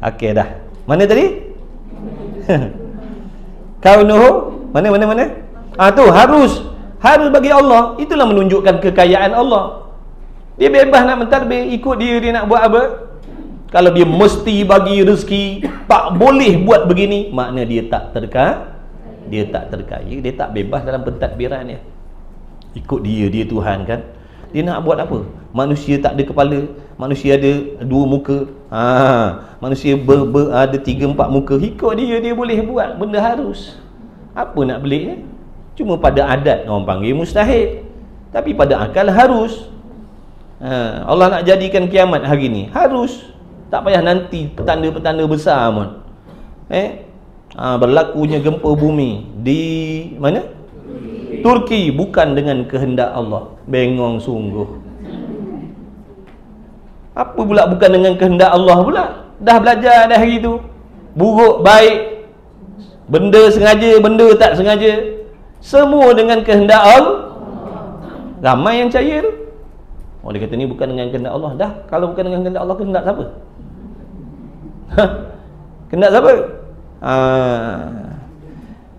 Okey dah. Mana tadi? Kaunuhu. Mana? Tu harus bagi Allah. Itulah menunjukkan kekayaan Allah. Dia bebas nak mentadbir, ikut dia nak buat apa. Kalau dia mesti bagi rezeki, tak boleh buat begini, makna dia tak terkaya. Dia tak bebas dalam pentadbiran dia. Ikut dia Tuhan kan. Dia nak buat apa? Manusia tak ada kepala, manusia ada 2 muka. Manusia ada 3-4 muka. Ikut dia boleh buat benda harus. Apa nak beliknya? Cuma pada adat orang panggil mustahil, tapi pada akal harus. Allah nak jadikan kiamat hari ni, harus. Tak payah nanti petanda-petanda besar pun. Berlakunya gempa bumi di mana? Turki, bukan dengan kehendak Allah. Bengong sungguh. Apa pula bukan dengan kehendak Allah pula? Dah belajar dah hari tu. Buruk, baik, benda sengaja, benda tak sengaja, semua dengan kehendak Allah. Ramai yang percaya tu. Dia kata ni bukan dengan kehendak Allah. Dah, kalau bukan dengan kehendak Allah, kehendak siapa? Kehendak siapa?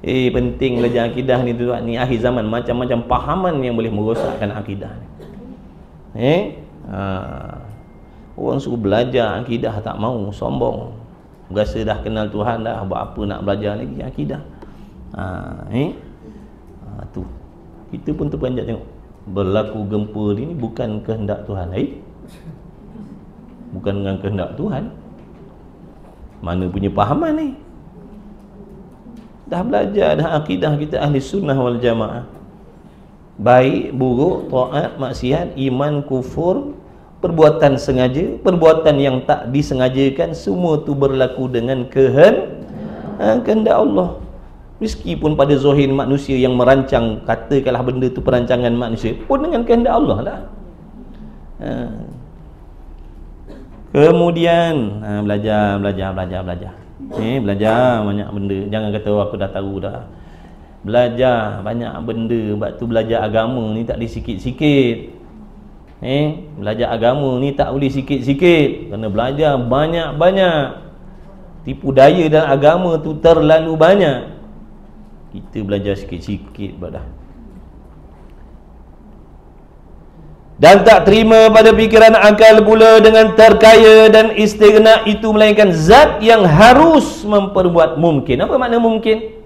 Penting belajar akidah ni tuan. Ni akhir zaman, macam-macam pahaman yang boleh merosakkan akidah ni. Orang suruh belajar akidah tak mau, sombong. Berasa dah kenal Tuhan dah, buat apa nak belajar lagi akidah. Tu kita pun terperanjat tengok berlaku gempa ni bukan kehendak Tuhan. Bukan dengan kehendak Tuhan. Mana punya pahaman ni? Dah belajar dah akidah kita ahli sunnah wal jamaah. Baik, buruk, taat, maksiat, iman, kufur, perbuatan sengaja, perbuatan yang tak disengajakan, semua tu berlaku dengan kehendak Allah. Rezeki pun pada zahir manusia yang merancang, katakanlah benda tu perancangan manusia, pun dengan kehendak Allah lah. Kemudian belajar. Belajar banyak benda. Jangan kata aku dah tahu dah. Belajar banyak benda. Sebab tu belajar agama ni tak boleh sikit-sikit. Belajar agama ni tak boleh sikit-sikit. Kena belajar banyak-banyak. Tipu daya dalam agama tu terlalu banyak. Kita belajar sikit-sikit dah. Dan tak terima pada fikiran akal pula dengan terkaya dan istighna itu melainkan zat yang harus memperbuat mungkin. Apa makna mungkin?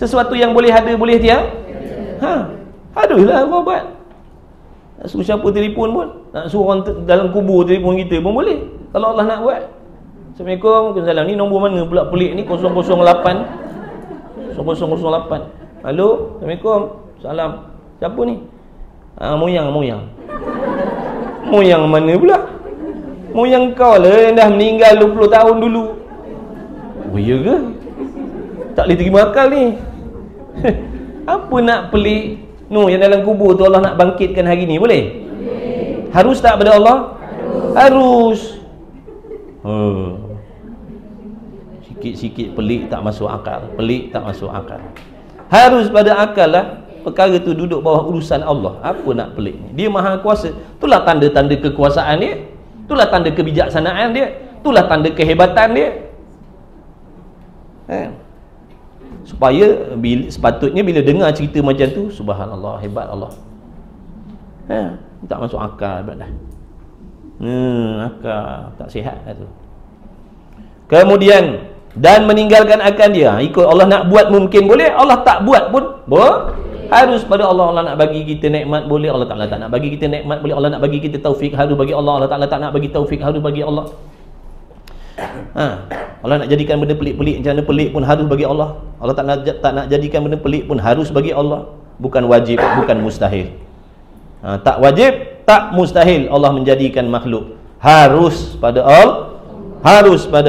Sesuatu yang boleh ada, boleh tiada. Aduhlah Allah buat. Nak suruh siapa telefon pun, nak suruh orang dalam kubur telefon kita pun boleh. Kalau Allah nak buat. Assalamualaikum, waalaikumsalam. Ni nombor mana pula pelik ni? 008 008. Halo, Assalamualaikum. Salam. Siapa ni? Moyang mana pula? Moyang kau lah yang dah meninggal 20 tahun dulu. Oh ya ke? Tak boleh terima akal ni. Apa nak pelik? Yang dalam kubur tu Allah nak bangkitkan hari ni, boleh? Harus tak pada Allah? Harus. Sikit-sikit pelik tak masuk akal. Harus pada akal lah. Perkara tu duduk bawah urusan Allah. Apa nak pelik ni? Dia maha kuasa. Itulah tanda-tanda kekuasaan dia. Itulah tanda kebijaksanaan dia. Itulah tanda kehebatan dia. Supaya sepatutnya bila dengar cerita macam tu, subhanallah, hebat Allah. Tak masuk akal dah. Akal tak sihat lah tu. Kemudian dan meninggalkan akan dia. Ikut Allah nak buat mungkin boleh, Allah tak buat pun harus pada Allah. Allah nak bagi kita nikmat boleh, Allah Ta'ala tak nak bagi kita nikmat boleh. Allah nak bagi kita taufik harus bagi Allah. Allah Ta'ala tak nak bagi taufik harus bagi Allah. Allah nak jadikan benda pelik-pelik macam mana pelik pun harus bagi Allah. Allah tak nak jadikan benda pelik pun harus bagi Allah. Bukan wajib, bukan mustahil. Tak wajib, tak mustahil Allah menjadikan makhluk. Harus pada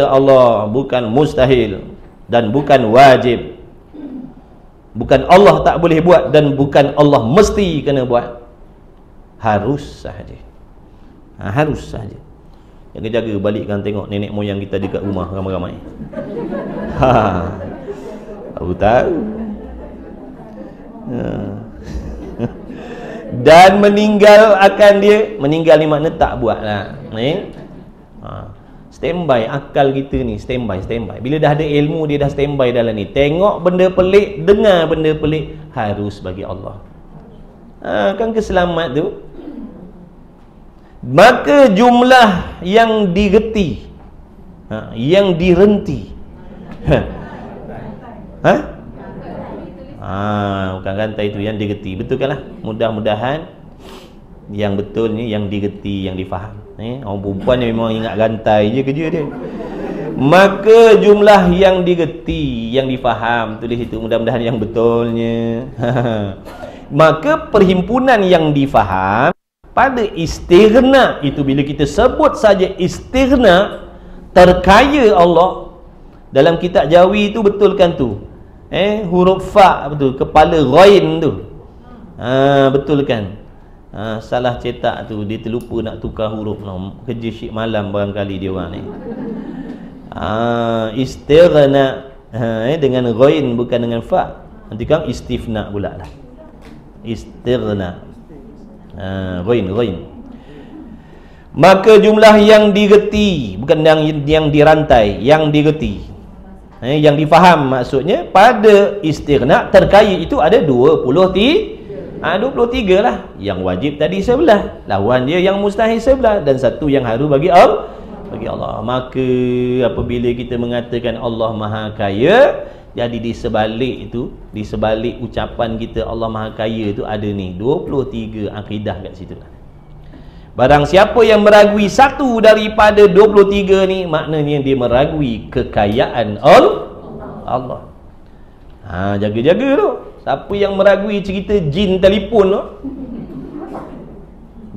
Allah, bukan mustahil dan bukan wajib. Bukan Allah tak boleh buat dan bukan Allah mesti kena buat. Harus sahaja. Harus sahaja. Jaga-jaga balikkan tengok nenek moyang kita dekat rumah ramai-ramai. Aku tahu. Dan meninggal akan dia. Meninggal ni makna tak buat lah. Standby akal kita ni, standby. Bila dah ada ilmu, dia dah standby dalam ni. Tengok benda pelik, dengar benda pelik, harus bagi Allah. Kan keselamat tu. Maka jumlah yang digeti, yang direnti, bukan rantai tu yang digeti. Betul kan lah? Mudah-mudahan yang betul ni yang digeti, yang difaham. Orang perempuan ni memang ingat rantai je kerja dia. Maka jumlah yang digeti, yang difaham, tulis itu mudah-mudahan yang betulnya. Maka perhimpunan yang difaham pada istighna itu, bila kita sebut saja istighna, terkaya Allah. Dalam kitab Jawi tu betulkan tu. Huruf fa betul, kepala ghain tu. Betulkan. Salah cetak tu, dia terlupa nak tukar huruf. Kerja syik malam barangkali dia orang ni. Istighna dengan ghain bukan dengan fa. Nanti kan istifna pula lah. Istighna. Ghain. Maka jumlah yang digeti, bukan yang dirantai, yang digeti, yang difaham maksudnya pada istighna terkaya itu ada 23 lah. Yang wajib tadi sebelah, lawan dia yang mustahil sebelah, dan satu yang harus bagi Allah. Maka apabila kita mengatakan Allah Maha Kaya, Jadi di sebalik itu, di sebalik ucapan kita Allah Maha Kaya itu ada ni 23 akidah kat situ. Barang siapa yang meragui satu daripada 23 ni, maknanya dia meragui kekayaan Allah. Jaga-jaga tu. Siapa yang meragui cerita jin telefon tu,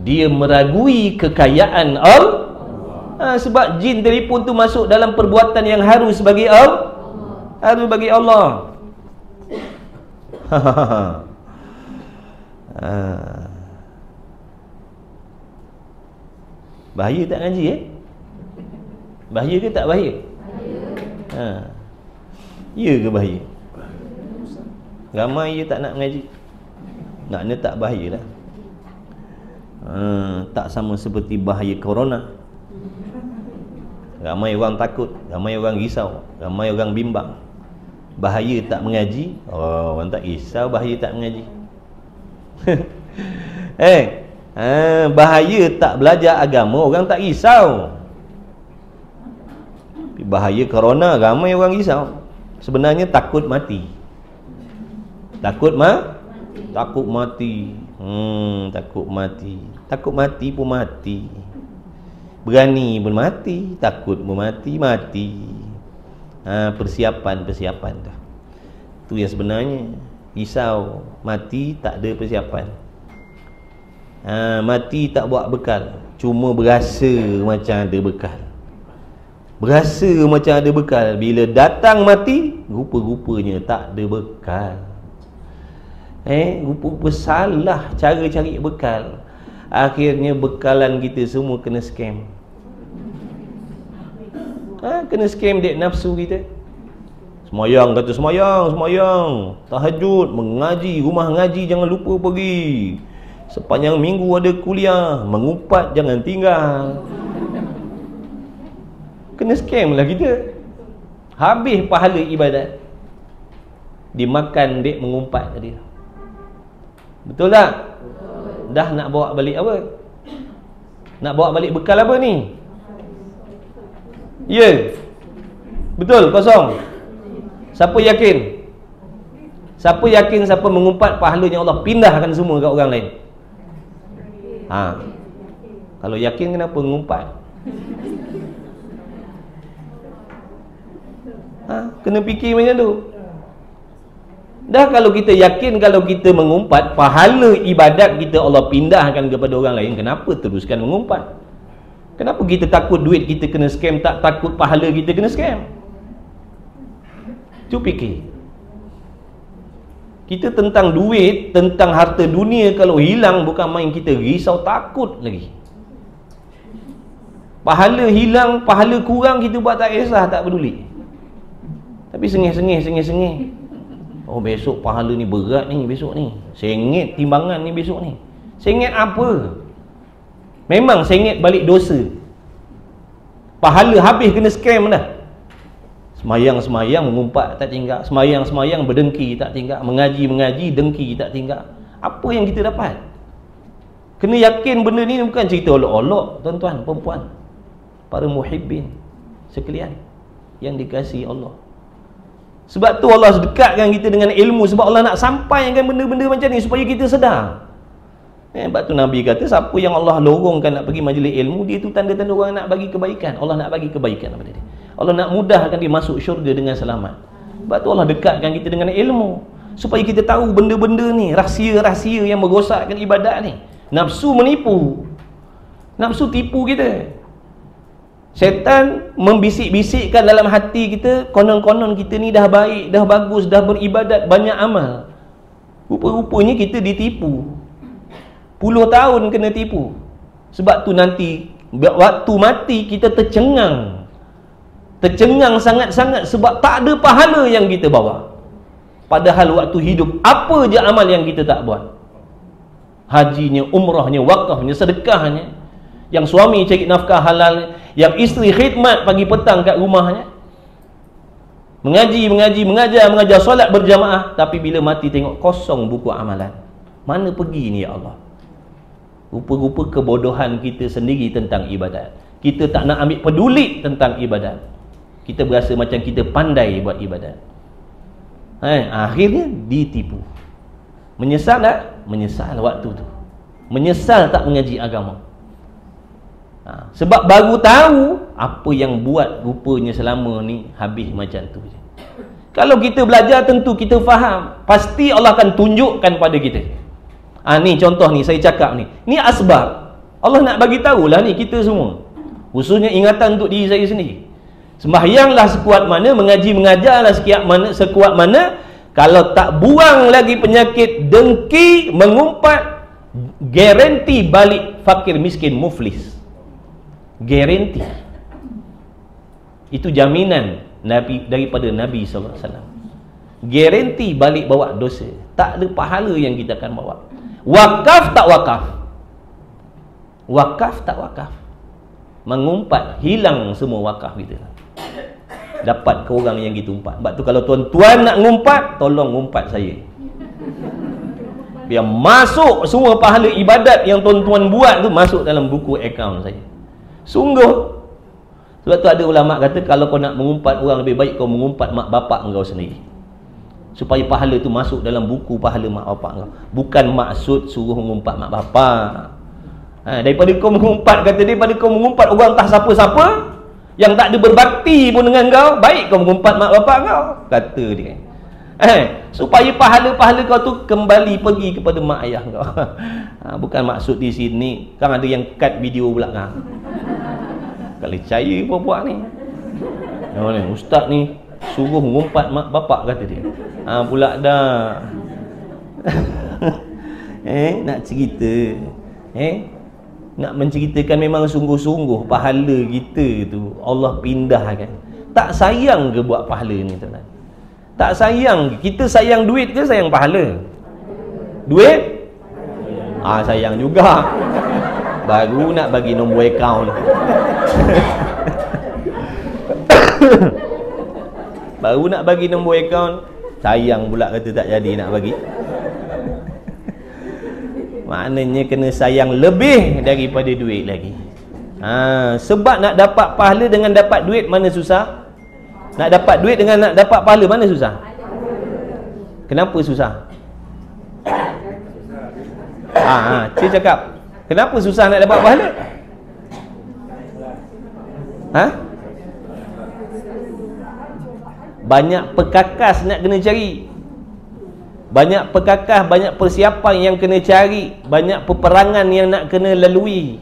dia meragui kekayaan Allah. Sebab jin telefon tu masuk dalam perbuatan yang harus bagi Allah. Harus bagi Allah. Bahaya tak ngaji Bahaya ke tak bahaya? Ya ke bahaya? Ramai dia tak nak mengaji. Naknya tak bahaya lah. Tak sama seperti bahaya corona. Ramai orang takut, ramai orang risau, ramai orang bimbang. Bahaya tak mengaji, orang tak risau bahaya tak mengaji. Bahaya tak belajar agama, orang tak risau. Bahaya corona, ramai orang risau. Sebenarnya takut mati. Takut mati. Takut mati. Takut mati pun mati. Berani pun mati, takut pun mati. Persiapan tu. Tu yang sebenarnya. Risau, mati tak ada persiapan. Mati tak buat bekal, cuma berasa macam ada bekal. Berasa macam ada bekal. Bila datang mati, rupa-rupanya tak ada bekal. Rupa-rupa salah cara cari bekal. Akhirnya bekalan kita semua kena scam. Kena scam dek nafsu kita. Semayang kata semayang. Tahajud, mengaji, rumah ngaji jangan lupa pergi. Sepanjang minggu ada kuliah, mengumpat jangan tinggal. Kena scam lah kita. Habis pahala ibadat, dimakan dek mengumpat tadi. Betul tak? Dah nak bawa balik apa? Nak bawa balik bekal apa ni? Ya. Betul, kosong. Siapa yakin? Siapa mengumpat pahalanya Allah pindahkan semua kat orang lain? Kalau yakin kenapa mengumpat? Kena fikir macam tu. Dah kalau kita yakin, kalau kita mengumpat pahala ibadat kita Allah pindahkan kepada orang lain, kenapa teruskan mengumpat? Kenapa kita takut duit kita kena scam, tak takut pahala kita kena scam? Tu fikir. Kita tentang duit, tentang harta dunia, kalau hilang bukan main kita risau, takut lagi. Pahala hilang, pahala kurang, kita buat tak kisah, tak peduli. Tapi sengih. Besok pahala ni berat ni, besok ni sengit timbangan ni, besok ni sengit apa? Memang sengit balik dosa. Pahala habis kena scam dah. Semayang mengumpat tak tinggal, semayang berdengki tak tinggal, mengaji dengki tak tinggal. Apa yang kita dapat? Kena yakin benda ni bukan cerita olok-olok, tuan-tuan, perempuan, para muhibbin sekalian yang dikasihi Allah. Sebab tu Allah dekatkan kita dengan ilmu, sebab Allah nak sampaikan benda-benda macam ni supaya kita sedar. Sebab tu Nabi kata, siapa yang Allah lorongkan nak pergi majlis ilmu, dia tu tanda-tanda orang nak bagi kebaikan. Allah nak bagi kebaikan kepada dia. Allah nak mudahkan dia masuk syurga dengan selamat. Sebab tu Allah dekatkan kita dengan ilmu, supaya kita tahu benda-benda ni, rahsia-rahsia yang merosakkan ibadat ni. Nafsu menipu, nafsu tipu kita. Syaitan membisik-bisikkan dalam hati kita, konon-konon kita ni dah baik, dah bagus, dah beribadat, banyak amal. Rupa-rupanya kita ditipu. Puluh tahun kena tipu. Sebab tu nanti waktu mati kita tercengang. Tercengang sangat-sangat sebab tak ada pahala yang kita bawa. Padahal waktu hidup apa je amal yang kita tak buat. Hajinya, umrahnya, wakafnya, sedekahnya. Yang suami cari nafkah halal, yang isteri khidmat pagi petang kat rumahnya, mengajar solat berjamaah, tapi bila mati tengok kosong buku amalan. Mana pergi ni ya Allah? Rupa-rupa kebodohan kita sendiri tentang ibadat. Kita tak nak ambil peduli tentang ibadat. Kita berasa macam kita pandai buat ibadat. Akhirnya ditipu. Menyesal tak? Menyesal waktu tu. Menyesal tak mengaji agama. Sebab baru tahu apa yang buat rupanya selama ni habis macam tu je. Kalau kita belajar tentu kita faham. Pasti Allah akan tunjukkan pada kita. Ni contoh ni saya cakap ni. Ni asbab. Allah nak bagi tahulah ni kita semua. Khususnya ingatan untuk diri saya sendiri. Sembahyanglah sekuat mana, mengaji mengajarlah sekuat mana. Kalau tak buang lagi penyakit dengki, mengumpat, garanti balik fakir miskin muflis. Garanti. Itu jaminan Nabi daripada Nabi SAW. Garanti balik bawa dosa. Tak ada pahala yang kita akan bawa. Wakaf tak wakaf? Wakaf tak wakaf? Mengumpat, hilang semua wakaf kita. Dapat ke orang yang kita umpat. Sebab tu kalau tuan-tuan nak ngumpat, tolong ngumpat saya. Biar masuk semua pahala ibadat yang tuan-tuan buat tu masuk dalam buku akaun saya. Sungguh. Sebab tu ada ulama kata kalau kau nak mengumpat orang, lebih baik kau mengumpat mak bapak engkau sendiri, supaya pahala tu masuk dalam buku pahala mak bapak engkau. Bukan maksud suruh mengumpat mak bapak. Daripada kau mengumpat, kata dia, daripada kau mengumpat orang tak siapa-siapa yang tak ada berbakti pun dengan kau, baik kau mengumpat mak bapak kau, kata dia. Supaya pahala-pahala kau tu kembali pergi kepada mak ayah kau. Bukan maksud di sini. Kan ada yang cut video pula kan. Kalau percaya buat ni. Ustaz ni suruh mengumpat mak bapak, kata dia. Pula dah. Nak cerita. Nak menceritakan memang sungguh-sungguh pahala kita tu Allah pindahkan. Tak sayang ke buat pahala ni tuan? Tak sayang. Kita sayang duit ke sayang pahala? Duit? Sayang juga. Baru nak bagi nombor akaun. Baru nak bagi nombor akaun, sayang pula kata tak jadi nak bagi. Maknanya kena sayang lebih daripada duit lagi. Sebab nak dapat pahala dengan dapat duit mana susah? Nak dapat duit dengan nak dapat pahala mana susah? Kenapa susah? Cik cakap, kenapa susah nak dapat pahala? Banyak perkakas nak kena cari. Banyak perkakas, banyak persiapan yang kena cari. Banyak peperangan yang nak kena lalui.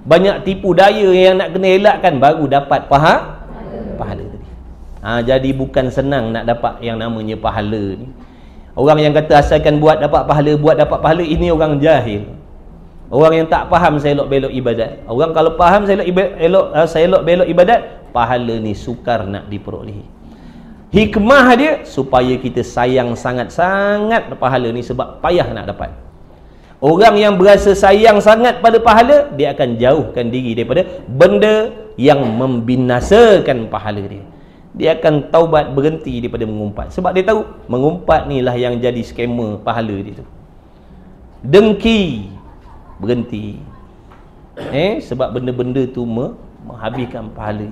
Banyak tipu daya yang nak kena elakkan, baru dapat pahala tadi. Jadi bukan senang nak dapat yang namanya pahala ni. Orang yang kata asalkan buat dapat pahala, ini orang jahil. Orang yang tak faham selok belok ibadat. Orang kalau faham selok belok ibadat, pahala ni sukar nak diperolehi. Hikmah dia supaya kita sayang sangat-sangat pahala ni, sebab payah nak dapat. Orang yang berasa sayang sangat pada pahala, dia akan jauhkan diri daripada benda yang membinasakan pahala dia. Dia akan taubat, berhenti daripada mengumpat. Sebab dia tahu mengumpat ni lah yang jadi skema pahala dia tu. Dengki, berhenti. Sebab benda-benda tu menghabiskan pahala.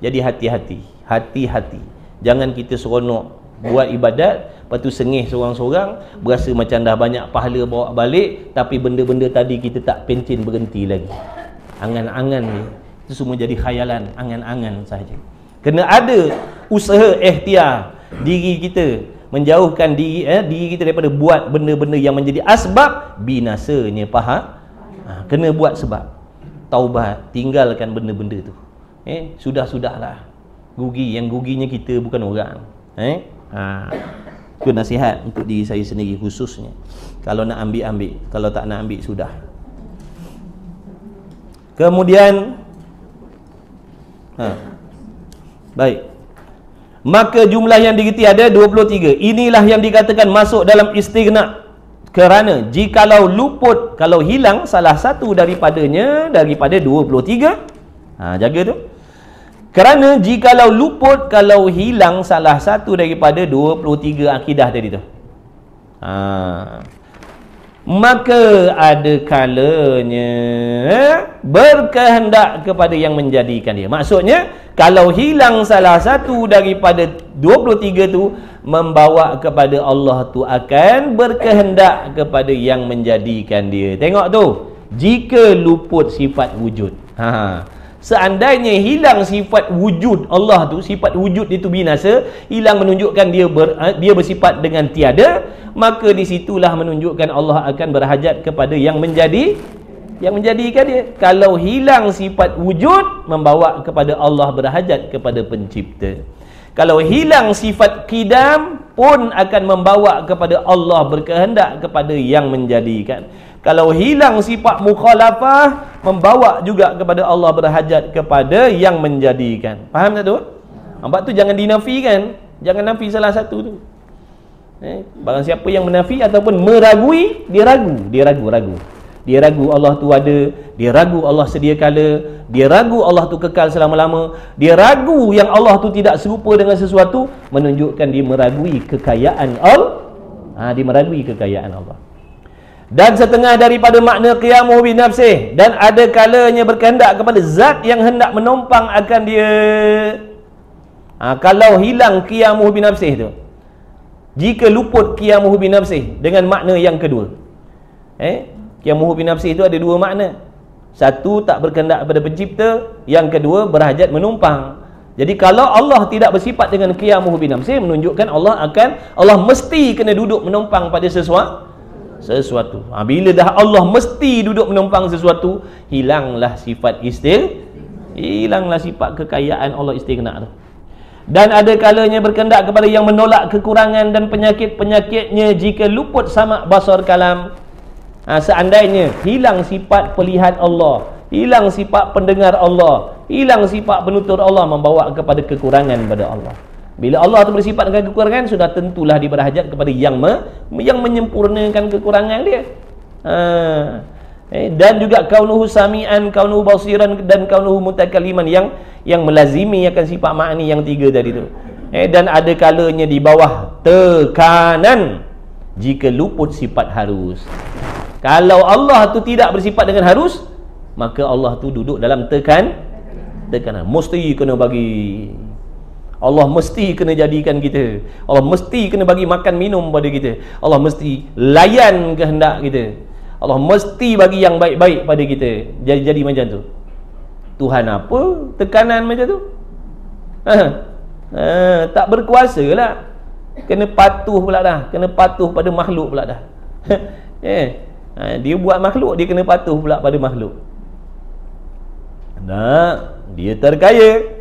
Jadi hati-hati. Hati-hati. Jangan kita seronok buat ibadat, lepas tu sengih seorang-seorang, berasa macam dah banyak pahala bawa balik, tapi benda-benda tadi kita tak pencen berhenti lagi. Angan-angan ni, itu semua jadi khayalan, angan-angan sahaja. Kena ada usaha ikhtiar diri kita, menjauhkan diri kita daripada buat benda-benda yang menjadi asbab binasanya pahala. Kena buat sebab taubat, tinggalkan benda-benda tu. Sudah-sudahlah. Yang ruginya kita bukan orang. Itu nasihat untuk diri saya sendiri khususnya. Kalau nak ambil, kalau tak nak ambil, sudah. Kemudian baik. Maka jumlah yang digerti ada 23. Inilah yang dikatakan masuk dalam istighna. Kerana jikalau luput, kalau hilang salah satu daripadanya, daripada 23, jaga tu. Kerana jikalau luput, kalau hilang salah satu daripada 23 akidah tadi tu, maka ada kalanya berkehendak kepada yang menjadikan dia. Maksudnya Kalau hilang salah satu daripada 23 tu, membawa kepada Allah tu akan berkehendak kepada yang menjadikan dia. Tengok tu, jika luput sifat wujud. Seandainya hilang sifat wujud Allah tu, sifat wujud itu binasa, hilang menunjukkan dia bersifat dengan tiada, maka disitulah menunjukkan Allah akan berhajat kepada yang menjadikan dia. Kalau hilang sifat wujud, membawa kepada Allah berhajat kepada pencipta. Kalau hilang sifat qidam pun akan membawa kepada Allah berkehendak kepada yang menjadikan. Kalau hilang sifat mukhalafah, membawa juga kepada Allah berhajat kepada yang menjadikan. Faham tak tu? Nampak tu, jangan dinafikan. Jangan nafi salah satu tu. Barang siapa yang menafi ataupun meragui, dia ragu. Dia ragu Allah tu ada, dia ragu Allah sedia kala, dia ragu Allah tu kekal selama-lama, dia ragu yang Allah tu tidak serupa dengan sesuatu, menunjukkan dia meragui kekayaan Allah. Dia meragui kekayaan Allah. Dan setengah daripada makna qiyamuhu bi nafsih, dan ada kalanya berkehendak kepada zat yang hendak menumpang akan dia. Kalau hilang qiyamuhu bi nafsih tu, jika luput qiyamuhu bi nafsih dengan makna yang kedua, qiyamuhu bi nafsih itu ada dua makna. Satu, tak berkehendak kepada pencipta. Yang kedua, berhajat menumpang. Jadi kalau Allah tidak bersifat dengan qiyamuhu bi nafsih, menunjukkan Allah mesti kena duduk menumpang pada sesuatu. Bila dah Allah mesti duduk menumpang sesuatu, hilanglah sifat hilanglah sifat kekayaan Allah istighna tu. Dan ada kalanya berkehendak kepada yang menolak kekurangan dan penyakit-penyakitnya jika luput samak basar kalam. Seandainya hilang sifat pelihat Allah, hilang sifat pendengar Allah, hilang sifat penutur Allah, membawa kepada kekurangan pada Allah. Bila Allah itu bersifat dengan kekurangan, sudah tentulah dia berhajat kepada yang menyempurnakan kekurangan dia. Dan juga kaunuhu sami'an, kaunuhu basiran, dan kaunuhu mutakalliman, yang melazimi akan sifat ma'ni yang tiga tadi tu. Dan ada kalanya di bawah tekanan jika luput sifat harus. Kalau Allah tu tidak bersifat dengan harus, maka Allah tu duduk dalam tekanan. Mesti kena bagi. Allah mesti kena jadikan kita. Allah mesti kena bagi makan minum pada kita. Allah mesti layan kehendak kita. Allah mesti bagi yang baik-baik pada kita. Jadi macam tu. Tuhan apa tekanan macam tu? Tak berkuasa lah. Kena patuh pula dah. Kena patuh pada makhluk pula dah. Dia buat makhluk, dia kena patuh pula pada makhluk. Dia terkaya,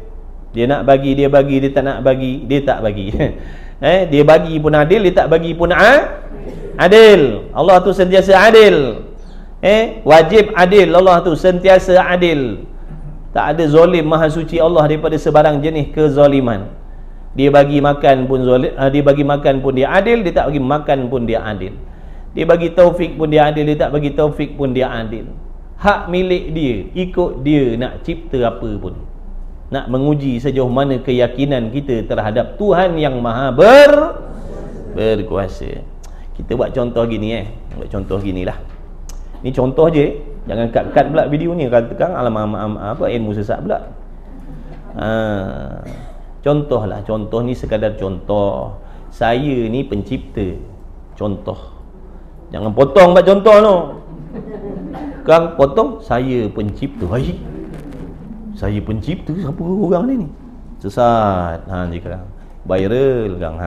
dia nak bagi, dia bagi. Dia tak nak bagi, dia tak bagi. Dia bagi pun adil, dia tak bagi pun adil. Allah tu sentiasa adil. Wajib adil. Allah tu sentiasa adil. Tak ada zalim. Maha suci Allah daripada sebarang jenis kezaliman. Dia bagi makan pun zalim, dia bagi makan pun dia adil, dia tak bagi makan pun dia adil. Dia bagi taufik pun dia adil, dia tak bagi taufik pun dia adil. Hak milik dia, ikut dia nak cipta apa pun. Nak menguji sejauh mana keyakinan kita terhadap Tuhan yang maha berkuasa. Kita buat contoh gini buat contoh ginilah. Ni contoh je, jangan cut pula video ni. Kalau tekan ilmu sesat pula. Contoh ni sekadar contoh. Saya ni pencipta. Contoh. Jangan potong buat contoh tu. Kang potong, saya pencipta. Saya pencipta, siapa orang ni? Sesat. Jika viral kang.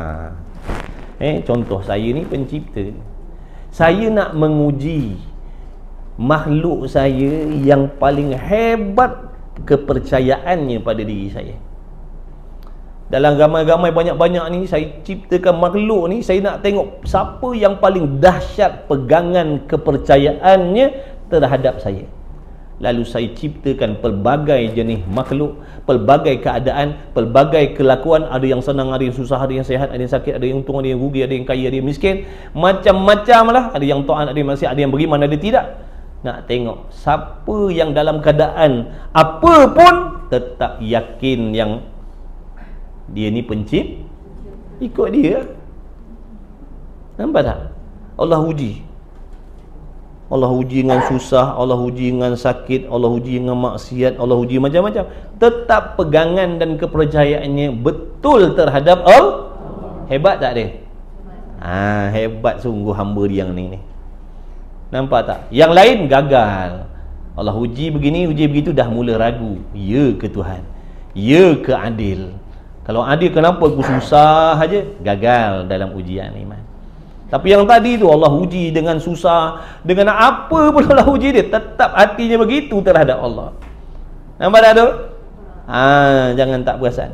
Contoh, saya ni pencipta. Saya nak menguji makhluk saya yang paling hebat kepercayaannya pada diri saya. Dalam ramai-ramai banyak-banyak ni, saya ciptakan makhluk ni, saya nak tengok siapa yang paling dahsyat pegangan kepercayaannya terhadap saya. Lalu saya ciptakan pelbagai jenis makhluk, pelbagai keadaan, pelbagai kelakuan. Ada yang senang, ada yang susah, ada yang sihat, ada yang sakit, ada yang untung, ada yang rugi, ada yang kaya, ada yang miskin. Macam-macam lah. Ada yang taat, ada yang maksiat, ada yang beriman, ada tidak. Nak tengok siapa yang dalam keadaan apa pun tetap yakin yang dia ni pencipta, ikut dia. Nampak tak? Allah uji. Allah uji dengan susah, Allah uji dengan sakit, Allah uji dengan maksiat, Allah uji macam-macam, tetap pegangan dan kepercayaannya betul terhadap Allah. Hebat tak dia? Hebat sungguh hamba dia yang ni. Nampak tak? Yang lain gagal. Allah uji begini, uji begitu, dah mula ragu. Ya ke Tuhan? Ya ke adil? Kalau adil, kenapa aku susah aja? Gagal dalam ujian iman. Tapi yang tadi tu Allah uji dengan susah, dengan apa pun Allah uji dia, tetap hatinya begitu terhadap Allah. Nampak tak tu? Jangan tak perasan.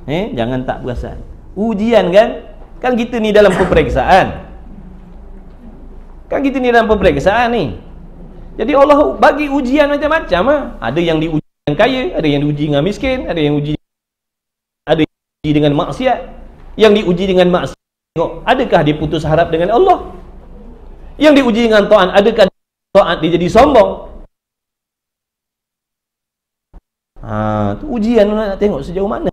Jangan tak perasan. Ujian kan? Kan kita ni dalam peperiksaan. Kan kita ni dalam peperiksaan ni. Jadi Allah bagi ujian macam-macam. Ada yang diuji dengan kaya, ada yang diuji dengan miskin, ada yang diuji dengan maksiat. Yang diuji dengan maksiat, tengok, adakah dia putus harap dengan Allah? Yang diuji dengan taat, adakah taat dia jadi sombong? Tu ujian nak tengok sejauh mana.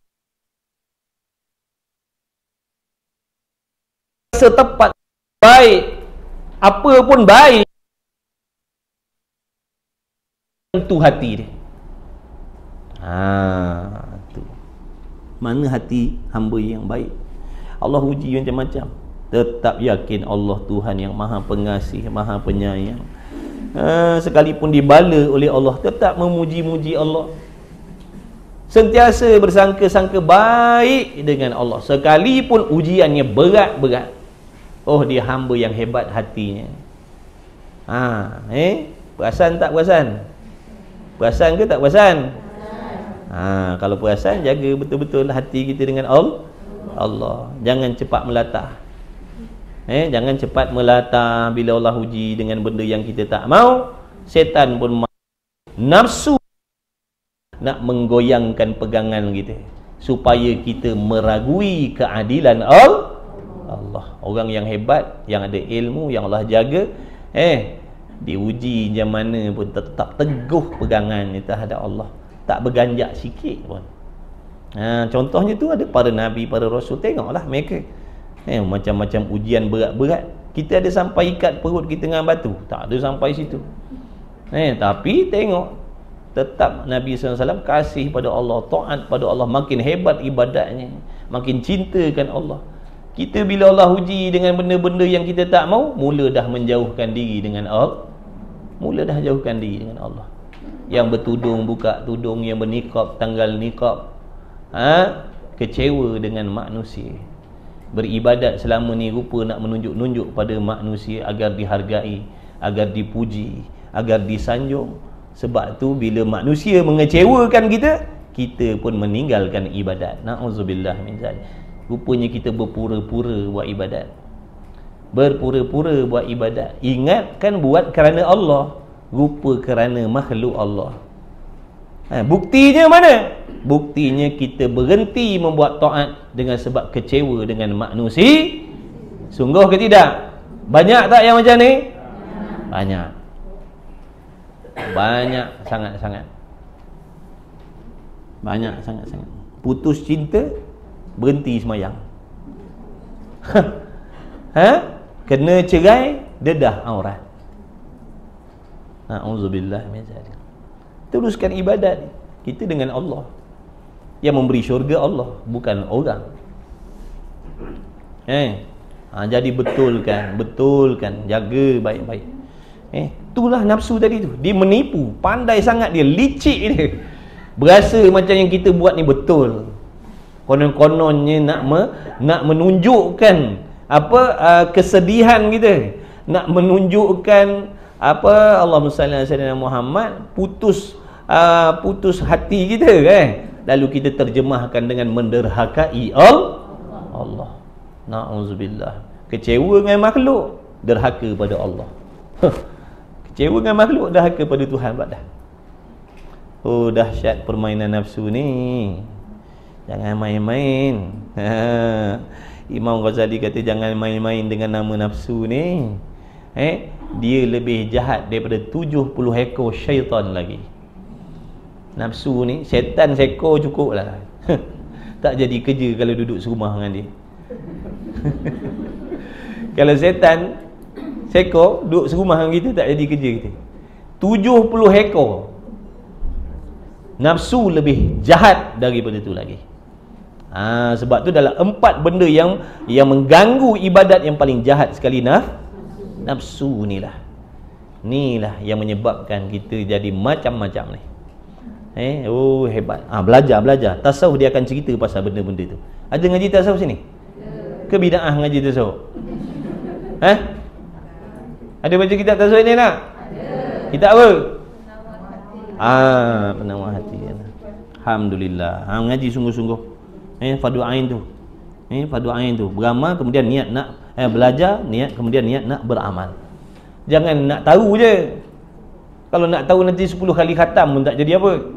Setepat baik, apa pun baik, tentu hati dia. Tu. Mana hati hamba yang baik? Allah uji macam-macam. Tetap yakin Allah Tuhan yang Maha Pengasih, Maha Penyayang. Sekalipun dibala oleh Allah, tetap memuji-muji Allah. Sentiasa bersangka-sangka baik dengan Allah, sekalipun ujiannya berat-berat. Oh, dia hamba yang hebat hatinya. Perasan tak perasan? Perasan ke tak perasan? Kalau perasan, jaga betul-betul hati kita dengan Allah. Jangan cepat melatah. Jangan cepat melatah bila Allah uji dengan benda yang kita tak mau. Setan pun nafsu nak menggoyangkan pegangan kita supaya kita meragui keadilan Allah. Orang yang hebat, yang ada ilmu, yang Allah jaga, diuji macam mana pun tetap teguh pegangannya terhadap Allah, tak berganjak sikit pun. Contohnya tu ada para nabi, para rasul. Tengoklah mereka macam-macam ujian berat-berat. Kita ada sampai ikat perut kita dengan batu? Tak ada sampai situ. Tapi tengok, tetap Nabi SAW kasih pada Allah, taat pada Allah, makin hebat ibadatnya, makin cintakan Allah. Kita bila Allah uji dengan benda-benda yang kita tak mau, mula dah menjauhkan diri dengan Allah. Mula dah jauhkan diri dengan Allah. Yang bertudung buka tudung, yang bernikab tanggal nikab. Kecewa dengan manusia. Beribadat selama ni rupa nak menunjuk-nunjuk pada manusia agar dihargai, agar dipuji, agar disanjung. Sebab tu bila manusia mengecewakan kita, kita pun meninggalkan ibadat. Na'udzubillah min zalik. Rupanya kita berpura-pura buat ibadat. Berpura-pura buat ibadat. Ingatkan buat kerana Allah, rupa kerana makhluk Allah. Buktinya mana? Buktinya kita berhenti membuat taat dengan sebab kecewa dengan manusia. Sungguh ke tidak? Banyak tak yang macam ni? Banyak. Banyak sangat-sangat. Banyak sangat-sangat. Putus cinta, berhenti semayang. Kena cerai, dedah aurat. Na'udzubillah min zalik. Teruskan ibadat kita dengan Allah. Yang memberi syurga Allah, bukan orang. Jadi betulkan, jaga baik-baik. Itulah nafsu tadi tu. Dia menipu, pandai sangat dia, licik dia. Berasa macam yang kita buat ni betul. Konon-kononnya nak menunjukkan kesedihan kita, nak menunjukkan Allahumma salli ala sayyidina Muhammad, putus hati kita lalu kita terjemahkan dengan menderhakai Allah. Na'udzubillah. Kecewa dengan makhluk, derhaka pada Allah. Kecewa dengan makhluk, derhaka pada Tuhan dah. Oh, dahsyat permainan nafsu ni. Jangan main-main. Imam Ghazali kata jangan main-main dengan nama nafsu ni. Dia lebih jahat daripada 70 ekor syaitan lagi. Nafsu ni, syaitan seekor cukup lah. Tak jadi kerja kalau duduk serumah dengan dia. Kalau syaitan seekor duduk serumah dengan kita, tak jadi kerja kita. 70 ekor nafsu lebih jahat daripada tu lagi. Sebab tu dalam 4 benda yang mengganggu ibadat yang paling jahat sekali, nafsu ni lah yang menyebabkan kita jadi macam-macam ni. Oh hebat. Belajar tasawuf, dia akan cerita pasal benda-benda tu. Ada ngaji tasawuf sini? Ke bid'ah ngaji tasawuf? Ada baca kitab tasawuf ni tak? Ada. Kitab apa? Penawar hati. Alhamdulillah. Ngaji sungguh-sungguh. Fardu ain tu. Fardu ain tu. Beramal kemudian niat nak belajar, kemudian niat nak beramal. Jangan nak tahu je. Kalau nak tahu nanti 10 kali khatam pun tak jadi apa.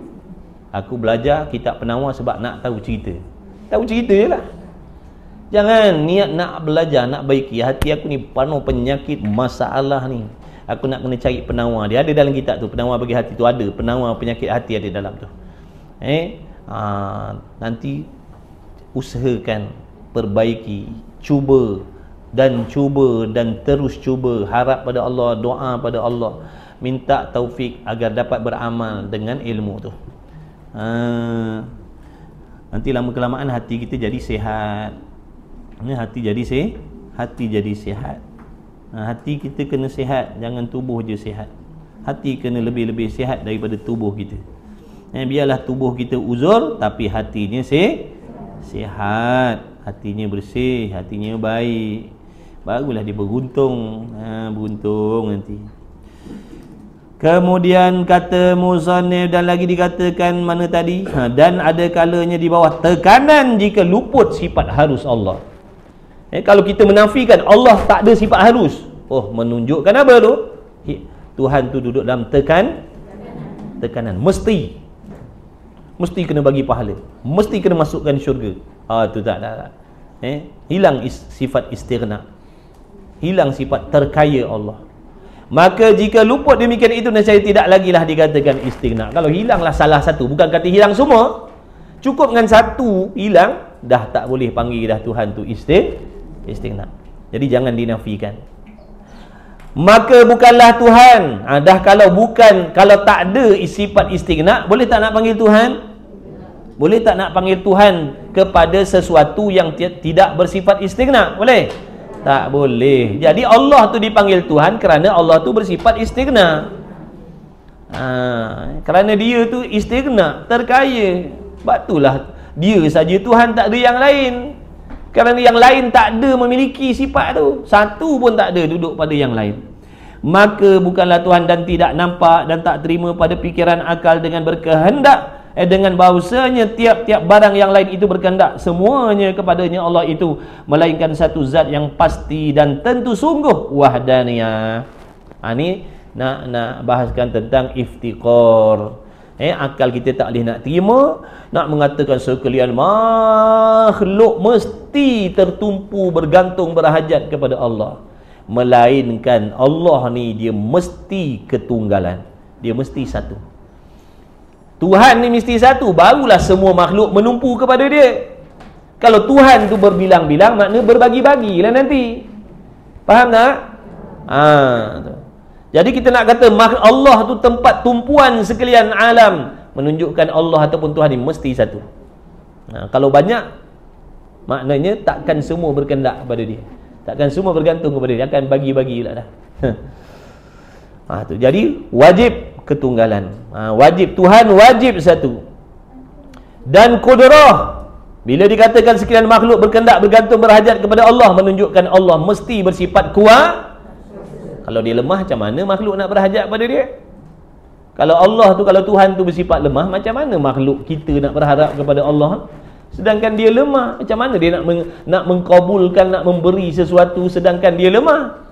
Aku belajar kitab penawar sebab nak tahu cerita. Tahu cerita je lah. Jangan niat nak belajar, nak baiki. Hati aku ni penuh penyakit, masalah ni. Aku nak kena cari penawar. Dia ada dalam kitab tu, penawar bagi hati tu ada. Penawar penyakit hati ada dalam tu. Nanti usahakan, perbaiki, cuba dan terus cuba. Harap pada Allah, doa pada Allah, minta taufik agar dapat beramal dengan ilmu tu. Nanti lama kelamaan hati kita jadi sihat. Hati jadi sihat. Hati kita kena sihat, jangan tubuh je sihat. Hati kena lebih-lebih sihat daripada tubuh kita. Biarlah tubuh kita uzur, tapi hatinya sihat, hatinya bersih, hatinya baik. Barulah dia beruntung. Beruntung nanti. Kemudian kata musannif, dan lagi dikatakan mana tadi? Dan ada kalanya di bawah tekanan jika luput sifat harus Allah. Kalau kita menafikan Allah tak ada sifat harus, menunjukkan apa tu? Tuhan tu duduk dalam tekanan. Mesti kena bagi pahala, mesti kena masukkan syurga. Tu tak. Hilang sifat istighna, hilang sifat terkaya Allah. Maka jika luput demikian itu, nescaya tidak lagi lah dikatakan istighna. Kalau hilanglah salah satu, bukan kata hilang semua, cukup dengan satu hilang, dah tak boleh panggil dah Tuhan tu istighna. Jadi jangan dinafikan. Maka bukanlah Tuhan. Kalau tak ada sifat istighna, boleh tak nak panggil Tuhan? Boleh tak nak panggil Tuhan kepada sesuatu yang tidak bersifat istighna? Boleh? Tak boleh. Jadi Allah tu dipanggil Tuhan kerana Allah tu bersifat istighna. Kerana dia tu istighna, terkaya. Sebab itulah dia saja Tuhan, tak ada yang lain. Kerana yang lain tak ada memiliki sifat tu. Satu pun tak ada duduk pada yang lain. Maka bukanlah Tuhan dan tidak nampak dan tak terima pada fikiran akal dengan berkehendak, dengan bahawasanya tiap-tiap barang yang lain itu berkehendak semuanya kepadanya Allah itu, melainkan satu zat yang pasti dan tentu sungguh wahdaniyah. Ni nak bahaskan tentang iftiqar. Akal kita tak boleh nak terima, nak mengatakan sekalian makhluk mesti tertumpu, bergantung, berhajat kepada Allah. Melainkan Allah ni dia mesti ketunggalan, dia mesti satu. Tuhan ni mesti satu, barulah semua makhluk menumpu kepada dia. Kalau Tuhan tu berbilang-bilang, makna berbagi-bagilah nanti. Faham tak? Jadi kita nak kata Allah tu tempat tumpuan sekalian alam, menunjukkan Allah ataupun Tuhan ni mesti satu. Kalau banyak, maknanya takkan semua berkehendak kepada dia, takkan semua bergantung kepada dia, akan bagi-bagi pula dah. Jadi wajib ketunggalan, wajib Tuhan, wajib satu. Dan qudrah, bila dikatakan sekalian makhluk berkehendak, bergantung, berhajat kepada Allah, menunjukkan Allah mesti bersifat kuat. Kalau dia lemah, macam mana makhluk nak berhajat pada dia? Kalau Allah tu, kalau Tuhan tu bersifat lemah, macam mana makhluk kita nak berharap kepada Allah? Sedangkan dia lemah, macam mana dia nak mengkabulkan, nak memberi sesuatu sedangkan dia lemah?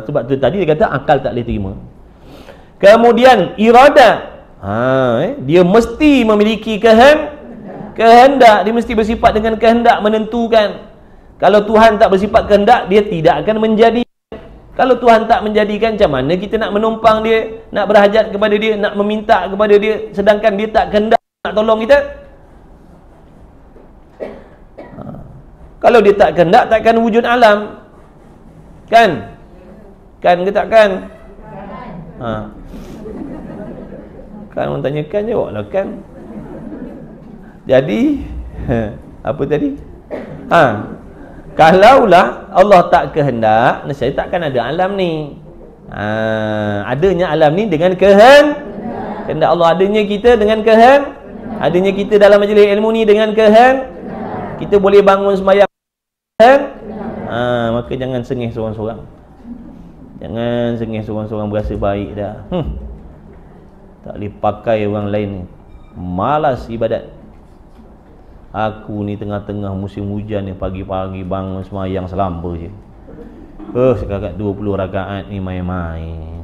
Sebab tu tadi dia kata akal tak boleh terima. Kemudian iradat, dia mesti memiliki kehendak, dia mesti bersifat dengan kehendak, menentukan. Kalau Tuhan tak bersifat kehendak, dia tidak akan menjadi. Kalau Tuhan tak menjadikan, macam mana kita nak menumpang dia, nak berhajat kepada dia, nak meminta kepada dia, sedangkan dia tak kehendak nak tolong kita? Kalau dia tak kehendak, takkan wujud alam, kan? Kan ke takkan? Kan orang tanya kan, jawablah kan. Jadi apa tadi? Kalaulah Allah tak kehendak, nescaya takkan ada alam ni. Adanya alam ni dengan kehendak Allah, adanya kita dengan adanya kita dalam majlis ilmu ni dengan kita boleh bangun sembahyang maka jangan sengih seorang-seorang. Jangan sengih seorang-seorang berasa baik dah. Tak boleh pakai orang lain ni. Malas ibadat. Aku ni tengah-tengah musim hujan ni, pagi-pagi bangun sembahyang selamba je. Sekarang 20 rakaat ni main-main.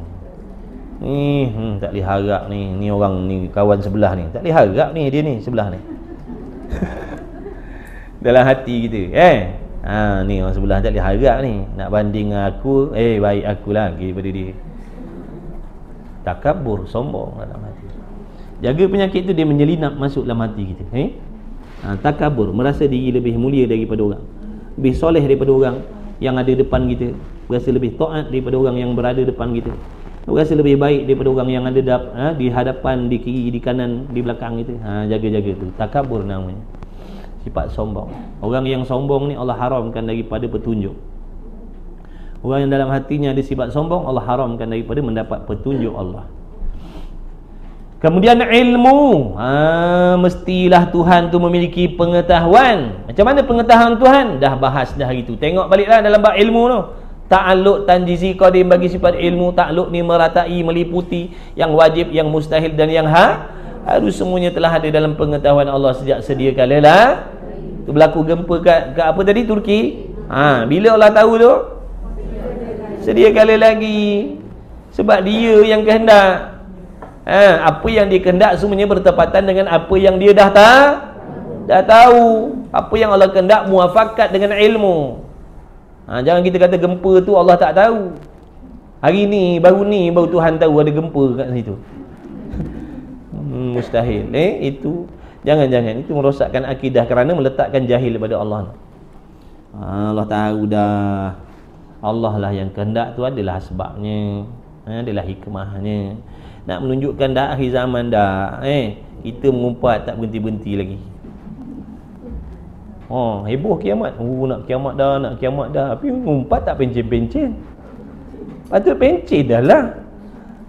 Ni tak boleh harap ni orang ni, kawan sebelah ni. Tak boleh harap ni dia ni sebelah ni. Dalam hati kita, ni orang sebelah tak boleh harap ni. Nak banding aku, baik aku lagi daripada dia. Takabur, sombong dalam hati. Jaga penyakit tu, dia menyelinap masuk dalam hati kita. Takabur, merasa diri lebih mulia daripada orang, lebih soleh daripada orang yang ada depan kita, berasa lebih taat daripada orang yang berada depan kita, berasa lebih baik daripada orang yang ada di hadapan, di kiri, di kanan, di belakang kita. Jaga-jaga tu, takabur namanya. Sifat sombong. Orang yang sombong ni Allah haramkan daripada petunjuk. Orang yang dalam hatinya ada sifat sombong, Allah haramkan daripada mendapat petunjuk Allah. Kemudian ilmu, mestilah Tuhan tu memiliki pengetahuan. Macam mana pengetahuan Tuhan? Dah bahas dah hari tu. Tengok baliklah dalam bab ilmu tu. Ta'alluq, tanjizi, qadim bagi sifat ilmu. Ta'alluq ni meratai, meliputi yang wajib, yang mustahil dan yang harus, semuanya telah ada dalam pengetahuan Allah sejak sedia kala lah. Tu berlaku gempa kat apa tadi, Turki. Bila Allah tahu tu? Sedia kala lagi. Sebab dia yang kehendak. Apa yang dia kehendak semuanya bertepatan dengan apa yang dia dah tahu. Apa yang Allah kehendak muafakat dengan ilmu. Jangan kita kata gempa tu Allah tak tahu. Hari ni baru Tuhan tahu ada gempa kat situ. Mustahil. Itu jangan itu merosakkan akidah kerana meletakkan jahil kepada Allah. Allah tahu dah. Allah lah yang kehendak tu, adalah sebabnya, adalah hikmahnya. Nak menunjukkan dah akhir zaman dah. Kita mengumpat tak berhenti-berhenti lagi. Heboh kiamat. Nak kiamat dah. Tapi mengumpat tak pencen-pencen. Patut pencen dah lah.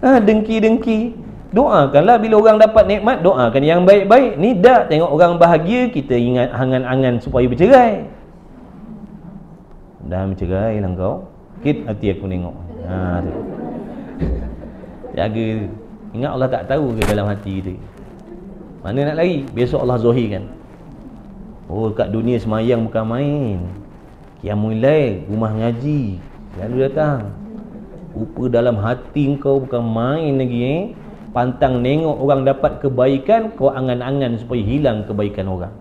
Dengki-dengki. Doakanlah bila orang dapat nikmat, doakan yang baik-baik. Ni dah tengok orang bahagia, kita ingat angan-angan supaya bercerai. Dah bercerai lah kau. Sakit hati aku tengok. Tu. Jaga. Ingat Allah tak tahu ke dalam hati kita? Mana nak lari? Besok Allah zahirkan. Kat dunia semayang bukan main. Qiyamul lail, rumah ngaji, lalu datang. Rupa dalam hati kau bukan main lagi. Pantang nengok orang dapat kebaikan, kau angan-angan supaya hilang kebaikan orang.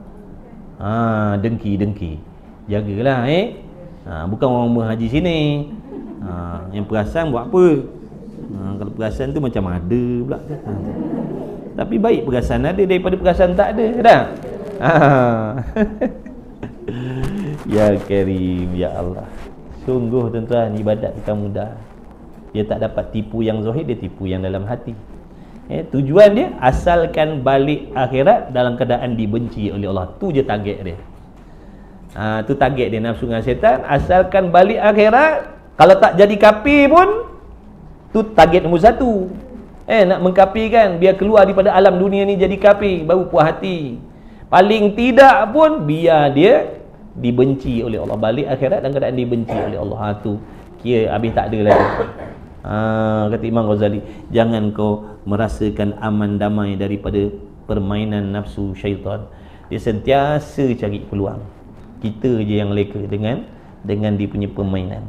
Dengki. Jagalah bukan orang berhaji sini. Yang perasan buat apa? Kalau perasan tu macam ada pula kan. Tapi baik perasan ada daripada perasan tak ada dah. Ya Karim, ya Allah. Sungguh tuan-tuan, ibadat bukan mudah. Dia tak dapat tipu yang zahir, dia tipu yang dalam hati. Tujuan dia asalkan balik akhirat dalam keadaan dibenci oleh Allah. Tu je target dia. Tu target dia, nafsu dengan syaitan. Asalkan balik akhirat, kalau tak jadi kafir pun, tu target nombor satu. Nak mengkafirkan, biar keluar daripada alam dunia ni jadi kafir, baru puas hati. Paling tidak pun biar dia dibenci oleh Allah, balik akhirat dalam keadaan dibenci oleh Allah. Tu kira habis tak ada lagi. Kata Imam Ghazali, jangan kau merasakan aman damai daripada permainan nafsu syaitan. Dia sentiasa cari peluang. Kita je yang leka dengan dia punya permainan.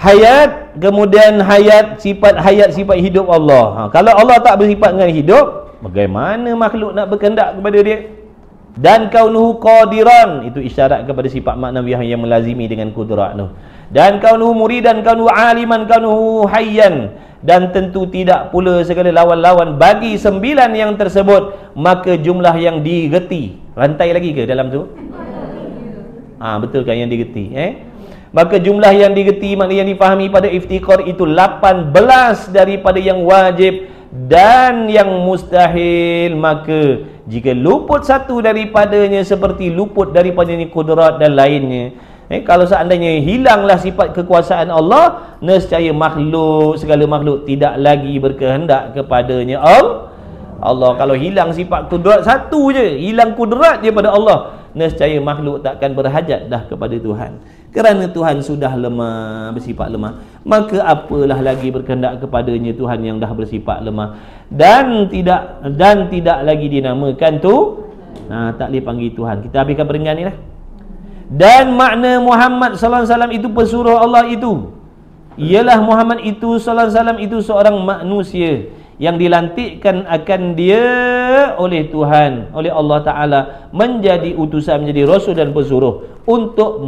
Hayat, kemudian sifat hidup Allah. Kalau Allah tak bersifat dengan hidup, bagaimana makhluk nak berkehendak kepada dia? Dan kaunuhu qadiran, itu isyarat kepada sifat maknawiyah yang melazimi dengan kudrat tu. Dan kaunuhu muridan, kaunuhu aliman, kaunuhu hayyan, dan tentu tidak pula segala lawan-lawan bagi 9 yang tersebut, maka jumlah yang direti. Rantai lagi ke dalam tu? Betul kan yang direti? Maka jumlah yang digerti, makna yang difahami pada iftikar itu 18 daripada yang wajib dan yang mustahil. Maka jika luput satu daripadanya seperti luput daripadanya kudrat dan lainnya. Kalau seandainya hilanglah sifat kekuasaan Allah, nescaya makhluk, segala makhluk tidak lagi berkehendak kepadanya Allah. Kalau hilang sifat kudrat satu je, hilang kudrat je pada Allah, nescaya makhluk takkan berhajat dah kepada Tuhan. Kerana Tuhan sudah lemah, bersifat lemah, maka apalah lagi berkehendak kepadanya Tuhan yang dah bersifat lemah dan tidak lagi dinamakan tu, tak boleh panggil Tuhan. Kita habiskan peringkat ni lah. Dan makna Muhammad sallallahu alaihi wasallam itu pesuruh Allah itu ialah Muhammad itu sallallahu alaihi wasallam itu seorang manusia yang dilantikkan akan dia oleh Tuhan, oleh Allah Ta'ala, menjadi utusan, menjadi rasul dan pesuruh untuk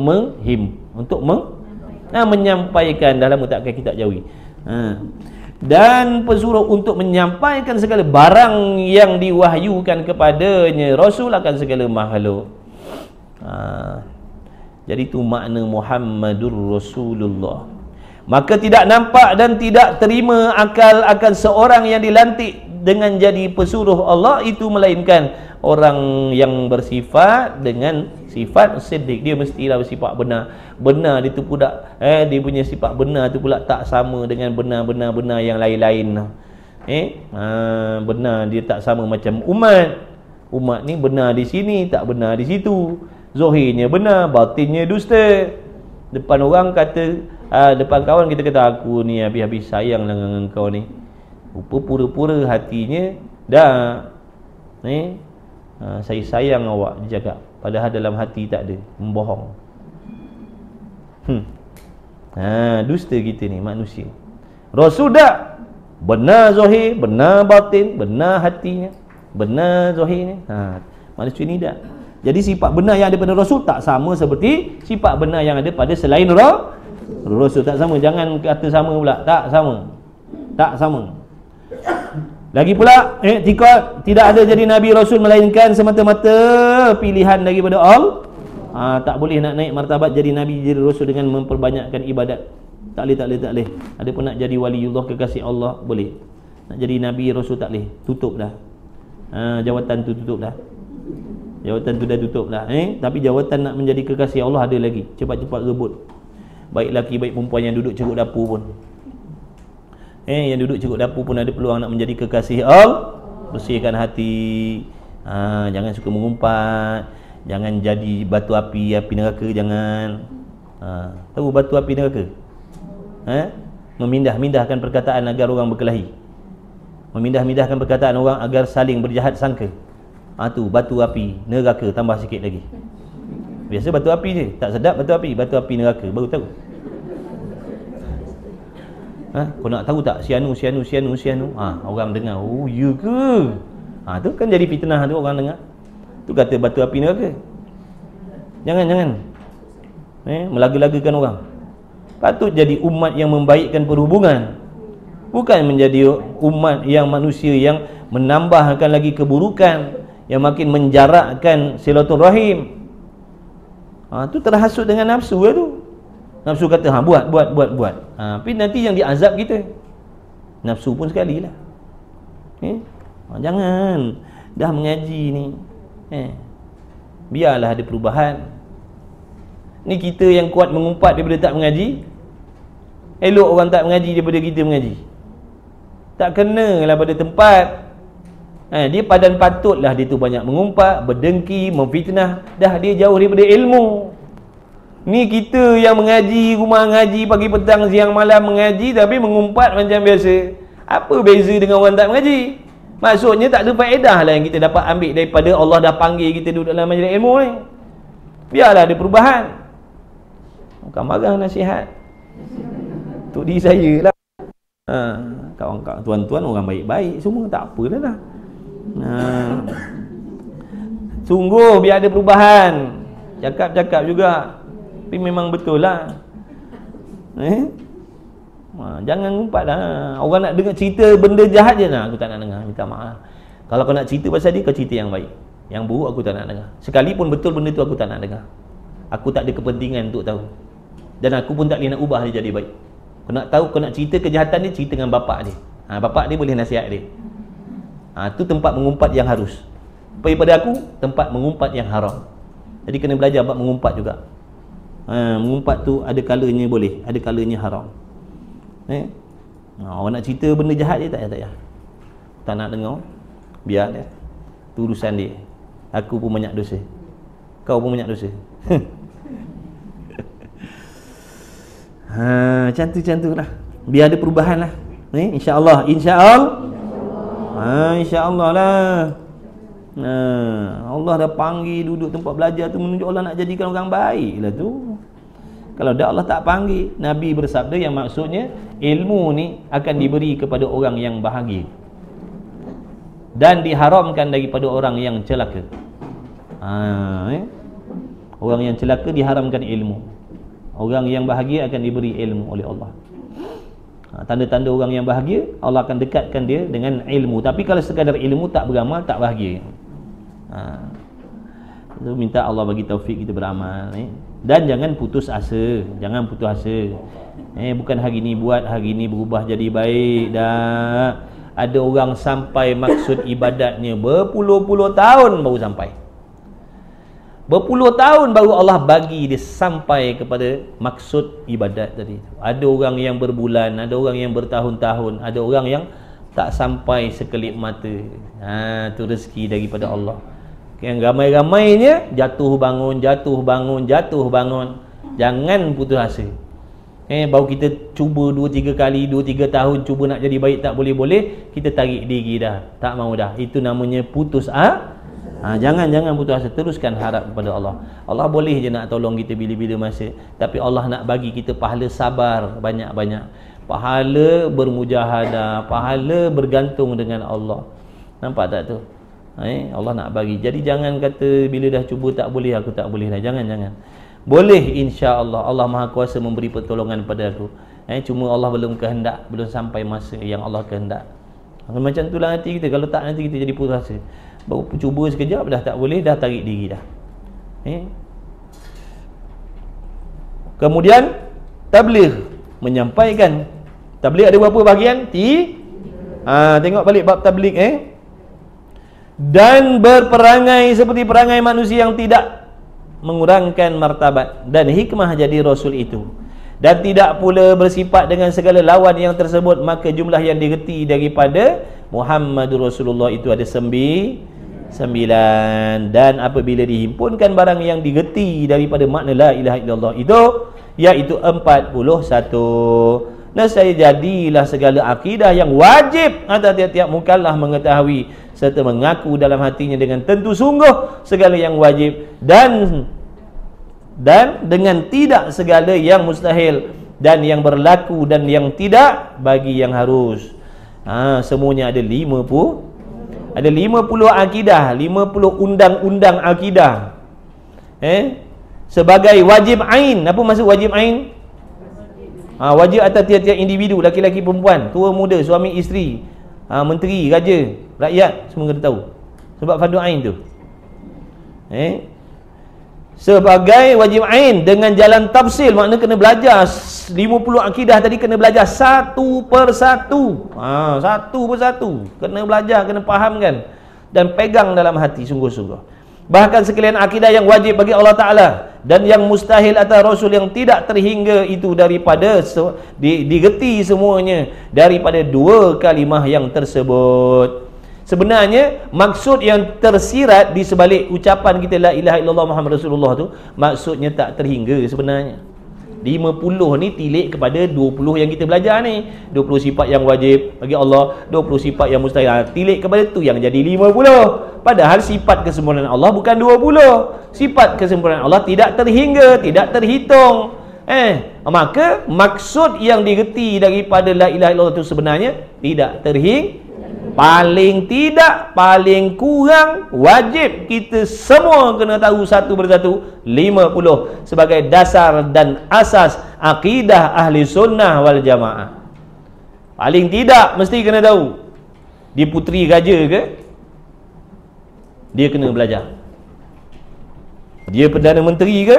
menyampaikan dalam mutakhir kitab Jawi, dan pesuruh untuk menyampaikan segala barang yang diwahyukan kepadanya, rasul akan segala makhluk. Jadi itu makna Muhammadur Rasulullah. Maka tidak nampak dan tidak terima akal akan seorang yang dilantik dengan jadi pesuruh Allah itu melainkan orang yang bersifat dengan sifat siddiq. Dia mestilah bersifat benar. Benar dia tu pula dia punya sifat benar tu pula tak sama dengan benar-benar yang lain-lain. Benar dia tak sama macam umat ni benar di sini, tak benar di situ. Zahirnya benar, batinnya dusta. Depan orang kata, depan kawan kita kata, aku ni habis-habis sayang dengan kau ni. Rupa pura-pura hatinya dah saya sayang awak, dia cakap, padahal dalam hati tak ada, membohong. Dusta kita ni manusia. Rasul tak benar zahir, benar batin, benar hatinya, benar zahirnya. Manusia ni tak. Jadi sifat benar yang ada pada Rasul tak sama seperti sifat benar yang ada pada selain Rasul. Tak sama. Jangan kata sama pula. Tak sama. Lagi pula tidak ada jadi Nabi Rasul melainkan semata-mata pilihan daripada Allah. Tak boleh nak naik martabat jadi Nabi, jadi Rasul dengan memperbanyakkan ibadat. Tak boleh. Ada pun nak jadi waliullah, kekasih Allah, boleh. Nak jadi Nabi Rasul tak boleh. Tutup dah. Jawatan tu tutup dah. Jawatan tu dah tutup dah. Tapi jawatan nak menjadi kekasih Allah ada lagi. Cepat-cepat rebut. Baik laki baik perempuan yang duduk ceruk dapur pun. Yang duduk ceruk dapur pun ada peluang nak menjadi kekasih Allah. Bersihkan hati. Jangan suka mengumpat. Jangan jadi batu api neraka, jangan. Tahu batu api neraka? Memindah-mindahkan perkataan agar orang berkelahi. Memindah-mindahkan perkataan orang agar saling berjahat sangka. Tu batu api neraka, tambah sikit lagi. Biasa batu api je, tak sedap batu api neraka baru tahu. Kau nak tahu tak sianu. Orang dengar, oh ya ke? Tu kan jadi fitnah tu, orang dengar. Tu kata batu api neraka. Jangan. Melaga-lagakan orang. Patut jadi umat yang membaikkan perhubungan, bukan menjadi umat yang manusia yang menambahkan lagi keburukan, yang makin menjarakkan silaturahim. Tu terhasut dengan nafsu tu. Nafsu kata buat. Tapi nanti yang diazab kita nafsu pun sekali lah. Jangan. Dah mengaji ni, biarlah ada perubahan. Ni kita yang kuat mengumpat daripada tak mengaji. Elok orang tak mengaji daripada kita mengaji. Tak kena lah pada tempat. Dia padan patutlah dia tu banyak mengumpat, berdengki, memfitnah. Dah dia jauh daripada ilmu. Ni kita yang mengaji, rumah mengaji, pagi petang siang malam mengaji, tapi mengumpat macam biasa. Apa beza dengan orang tak mengaji? Maksudnya tak ada faedah lah yang kita dapat ambil daripada Allah dah panggil kita duduk dalam majlis ilmu ni. Biarlah ada perubahan. Bukan marah nasihat. Untuk diri saya lah. Kawan-kawan, tuan-tuan orang baik-baik semua, tak apalah lah. Sungguh biar ada perubahan. Cakap-cakap juga, tapi memang betul lah. Jangan ngumpat lah. Orang nak dengar cerita benda jahat je aku tak nak dengar, minta maaf. Kalau kau nak cerita pasal dia, kau cerita yang baik. Yang buruk aku tak nak dengar. Sekalipun betul benda tu aku tak nak dengar. Aku tak ada kepentingan untuk tahu. Dan aku pun tak boleh nak ubah dia jadi baik. Kau nak tahu, kau nak cerita kejahatan dia, cerita dengan bapak dia. Bapak dia boleh nasihat dia. Tu tempat mengumpat yang harus. Daripada aku, tempat mengumpat yang haram. Jadi kena belajar bab mengumpat juga. Mengumpat tu ada kalanya boleh, ada kalanya haram. Orang nak cerita benda jahat dia, tak payah. Tak nak dengar, biar dia. Tu urusan dia. Aku pun banyak dosa, kau pun banyak dosa. Macam tu lah. Biar ada perubahan lah. InsyaAllah. InsyaAllah lah. Allah dah panggil duduk tempat belajar tu, menunjuk Allah nak jadikan orang baik lah tu. Kalau dah Allah tak panggil, Nabi bersabda yang maksudnya ilmu ni akan diberi kepada orang yang bahagia dan diharamkan daripada orang yang celaka. Orang yang celaka diharamkan ilmu, orang yang bahagia akan diberi ilmu oleh Allah. Tanda-tanda orang yang bahagia, Allah akan dekatkan dia dengan ilmu. Tapi kalau sekadar ilmu tak beramal, tak bahagia. Itu minta Allah bagi taufik kita beramal. Dan jangan putus asa. Jangan putus asa. Bukan hari ni buat, hari ni berubah jadi baik. Dah ada orang sampai maksud ibadatnya berpuluh-puluh tahun baru sampai. Berpuluh tahun baru Allah bagi dia sampai kepada maksud ibadat tadi. Ada orang yang berbulan, ada orang yang bertahun-tahun, ada orang yang tak sampai sekelip mata. Tu rezeki daripada Allah. Yang ramai-ramainya jatuh bangun. Jangan putus asa. Baru kita cuba 2-3 kali, 2-3 tahun cuba nak jadi baik, tak boleh-boleh, kita tarik diri dah. Tak mau dah. Itu namanya putus asa. Jangan putus asa. Teruskan harap kepada Allah. Allah boleh je nak tolong kita bila-bila masa, tapi Allah nak bagi kita pahala sabar banyak-banyak, pahala bermujahadah, pahala bergantung dengan Allah. Nampak tak tu? Allah nak bagi. Jadi jangan kata bila dah cuba tak boleh, aku tak boleh dah. Jangan. Boleh, insya-Allah. Allah Maha Kuasa memberi pertolongan pada aku. Cuma Allah belum kehendak, belum sampai masa yang Allah kehendak. Macam itulah hati kita. Kalau tak, nanti kita jadi putus asa. Baru cuba sekejap dah tak boleh, dah tarik diri dah. Kemudian tabligh, menyampaikan. Tabligh ada berapa bahagian? Tengok balik bab tabligh. Dan berperangai seperti perangai manusia yang tidak mengurangkan martabat dan hikmah jadi Rasul itu, dan tidak pula bersifat dengan segala lawan yang tersebut. Maka jumlah yang digerti daripada Muhammadur Rasulullah itu ada 9. Dan apabila dihimpunkan barang yang digerti daripada makna la ilaha illallah itu, iaitu 41, nescaya jadilah segala akidah yang wajib atas tiap-tiap mukallaf mengetahui serta mengaku dalam hatinya dengan tentu sungguh segala yang wajib, dan dengan tidak segala yang mustahil, dan yang berlaku dan yang tidak bagi yang harus. Semuanya ada 50. Ada 50 akidah, 50 undang-undang akidah. Sebagai wajib ain. Apa maksud wajib ain? Wajib atas tiap-tiap individu, laki-laki, perempuan, tua, muda, suami, isteri, menteri, raja, rakyat, semua kena tahu. Sebab fardu ain tu. Sebagai wajib ain dengan jalan tafsil, makna kena belajar 50 akidah tadi, kena belajar satu persatu. Satu persatu kena belajar, kena fahamkan dan pegang dalam hati sungguh-sungguh. Bahkan sekalian akidah yang wajib bagi Allah Ta'ala dan yang mustahil atas Rasul yang tidak terhingga itu daripada digerti semuanya daripada 2 kalimah yang tersebut. Sebenarnya maksud yang tersirat di sebalik ucapan kita la ilaha illallah Muhammad Rasulullah tu, maksudnya tak terhingga sebenarnya. 50 ni tilik kepada 20 yang kita belajar ni. 20 sifat yang wajib bagi Allah, 20 sifat yang mustahil. Tilik kepada tu yang jadi 50. Padahal sifat kesempurnaan Allah bukan 20. Sifat kesempurnaan Allah tidak terhingga, tidak terhitung. Maka maksud yang digerti daripada la ilaha illallah itu sebenarnya tidak terhingga. Paling tidak, paling kurang wajib kita semua kena tahu satu persatu 50 sebagai dasar dan asas akidah ahli sunnah wal jamaah. Paling tidak mesti kena tahu. Dia puteri raja ke? Dia kena belajar. Dia Perdana Menteri ke?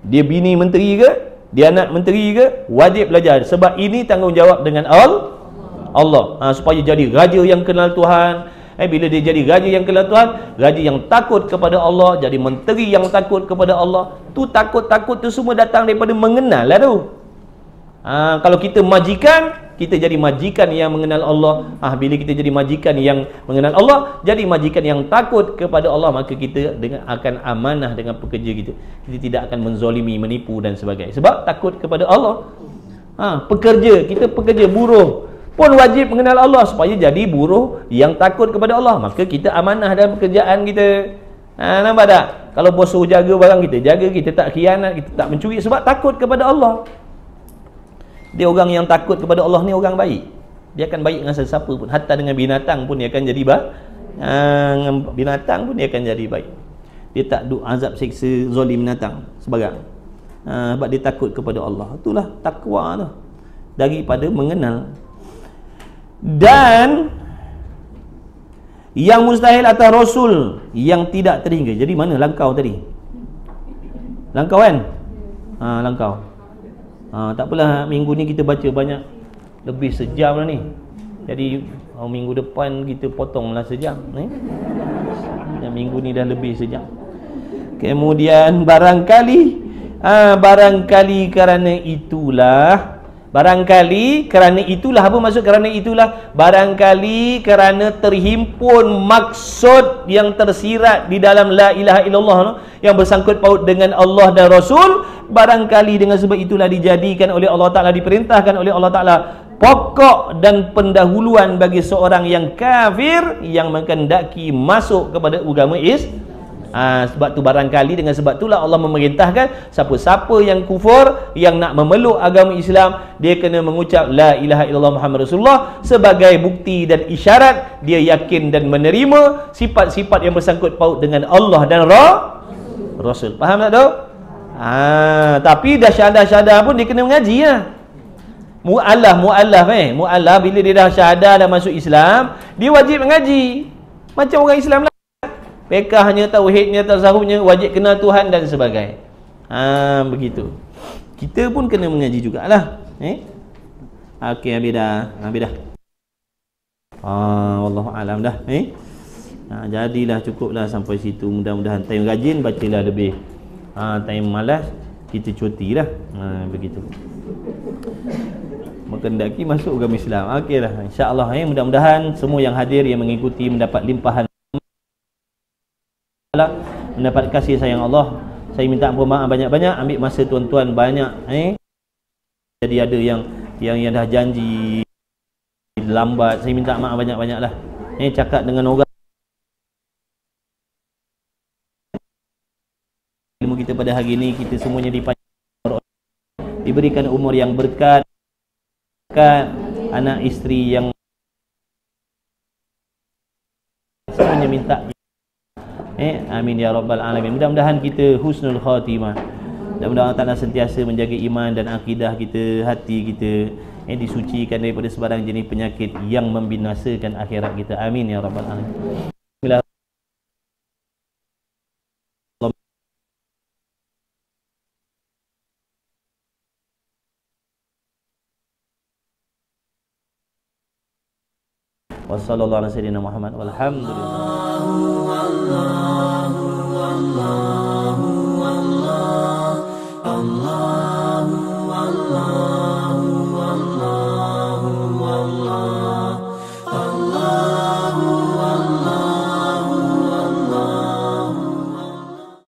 Dia bini menteri ke? Dia anak menteri ke, wajib belajar. Sebab ini tanggungjawab dengan Allah. Supaya jadi raja yang kenal Tuhan. Bila dia jadi raja yang kenal Tuhan, raja yang takut kepada Allah, jadi menteri yang takut kepada Allah. Tu takut-takut tu semua datang daripada mengenal lah tu. Kalau kita majikan, kita jadi majikan yang mengenal Allah. Bila kita jadi majikan yang mengenal Allah, jadi majikan yang takut kepada Allah, maka kita akan amanah dengan pekerja kita. Kita tidak akan menzolimi, menipu dan sebagainya. Sebab takut kepada Allah. Kita pekerja buruh pun wajib mengenal Allah supaya jadi buruh yang takut kepada Allah. Maka kita amanah dalam pekerjaan kita. Nampak tak? Kalau bos suruh jaga barang, kita jaga, kita tak khianat, kita tak mencuri sebab takut kepada Allah. Dia orang yang takut kepada Allah ni orang baik. Dia akan baik dengan sesiapa pun. Hatta dengan binatang pun dia akan jadi baik. Binatang pun dia akan jadi baik. Dia tak duk azab seksa zalim binatang sebarang. Sebab dia takut kepada Allah. Itulah takwa tu. Daripada mengenal. Dan yang mustahil atas Rasul yang tidak terhingga. Jadi mana langkau tadi? Langkau kan? Langkau. Tak apalah, minggu ni kita baca banyak, lebih sejam lah ni. Jadi minggu depan kita potonglah sejam ni. Dan minggu ni dah lebih sejam. Kemudian barangkali kerana itulah, apa maksud kerana itulah? Barangkali kerana terhimpun maksud yang tersirat di dalam la ilaha illallah yang bersangkut paut dengan Allah dan Rasul, barangkali dengan sebab itulah dijadikan oleh Allah Ta'ala, diperintahkan oleh Allah Ta'ala pokok dan pendahuluan bagi seorang yang kafir yang menghendaki masuk kepada agama Islam. Sebab tu barangkali dengan sebab itulah Allah memerintahkan siapa-siapa yang kufur, yang nak memeluk agama Islam, dia kena mengucap la ilaha illallah Muhammad Rasulullah sebagai bukti dan isyarat dia yakin dan menerima sifat-sifat yang bersangkut paut dengan Allah dan Rasul. Faham tak tu? Tapi dah syahadah pun dia kena mengaji lah. Mu'allaf bila dia dah syahadah dah masuk Islam, dia wajib mengaji macam orang Islam lah. Fiqahnya, tauhidnya, tasawufnya, wajib kenal Tuhan dan sebagainya. Begitu. Kita pun kena mengaji jugalah. Okey, habis dah. Wallahu alam dah. Jadilah, cukuplah sampai situ. Mudah-mudahan time rajin bacalah lebih. Time malas kita cutilah. Begitu. Menghendaki masuk agama Islam. Okeylah, insya-Allah mudah-mudahan semua yang hadir yang mengikuti mendapat limpahan, mendapat kasih sayang Allah. Saya minta ampun maaf banyak-banyak, ambil masa tuan-tuan banyak. Jadi ada yang dah janji lambat, saya minta maaf banyak-banyaklah. Cakap dengan orang, ilmu kita pada hari ini, kita semuanya diberikan umur yang berkat, anak isteri yang semuanya minta. Amin ya rabbal alamin. Mudah-mudahan kita husnul khatimah. Mudah-mudahan Allah Ta'ala sentiasa menjaga iman dan akidah kita, hati kita disucikan daripada sebarang jenis penyakit yang membinasakan akhirat kita. Amin ya rabbal alamin. Bismillah. Wassallallahu ala sayyidina Muhammad walhamdulillah.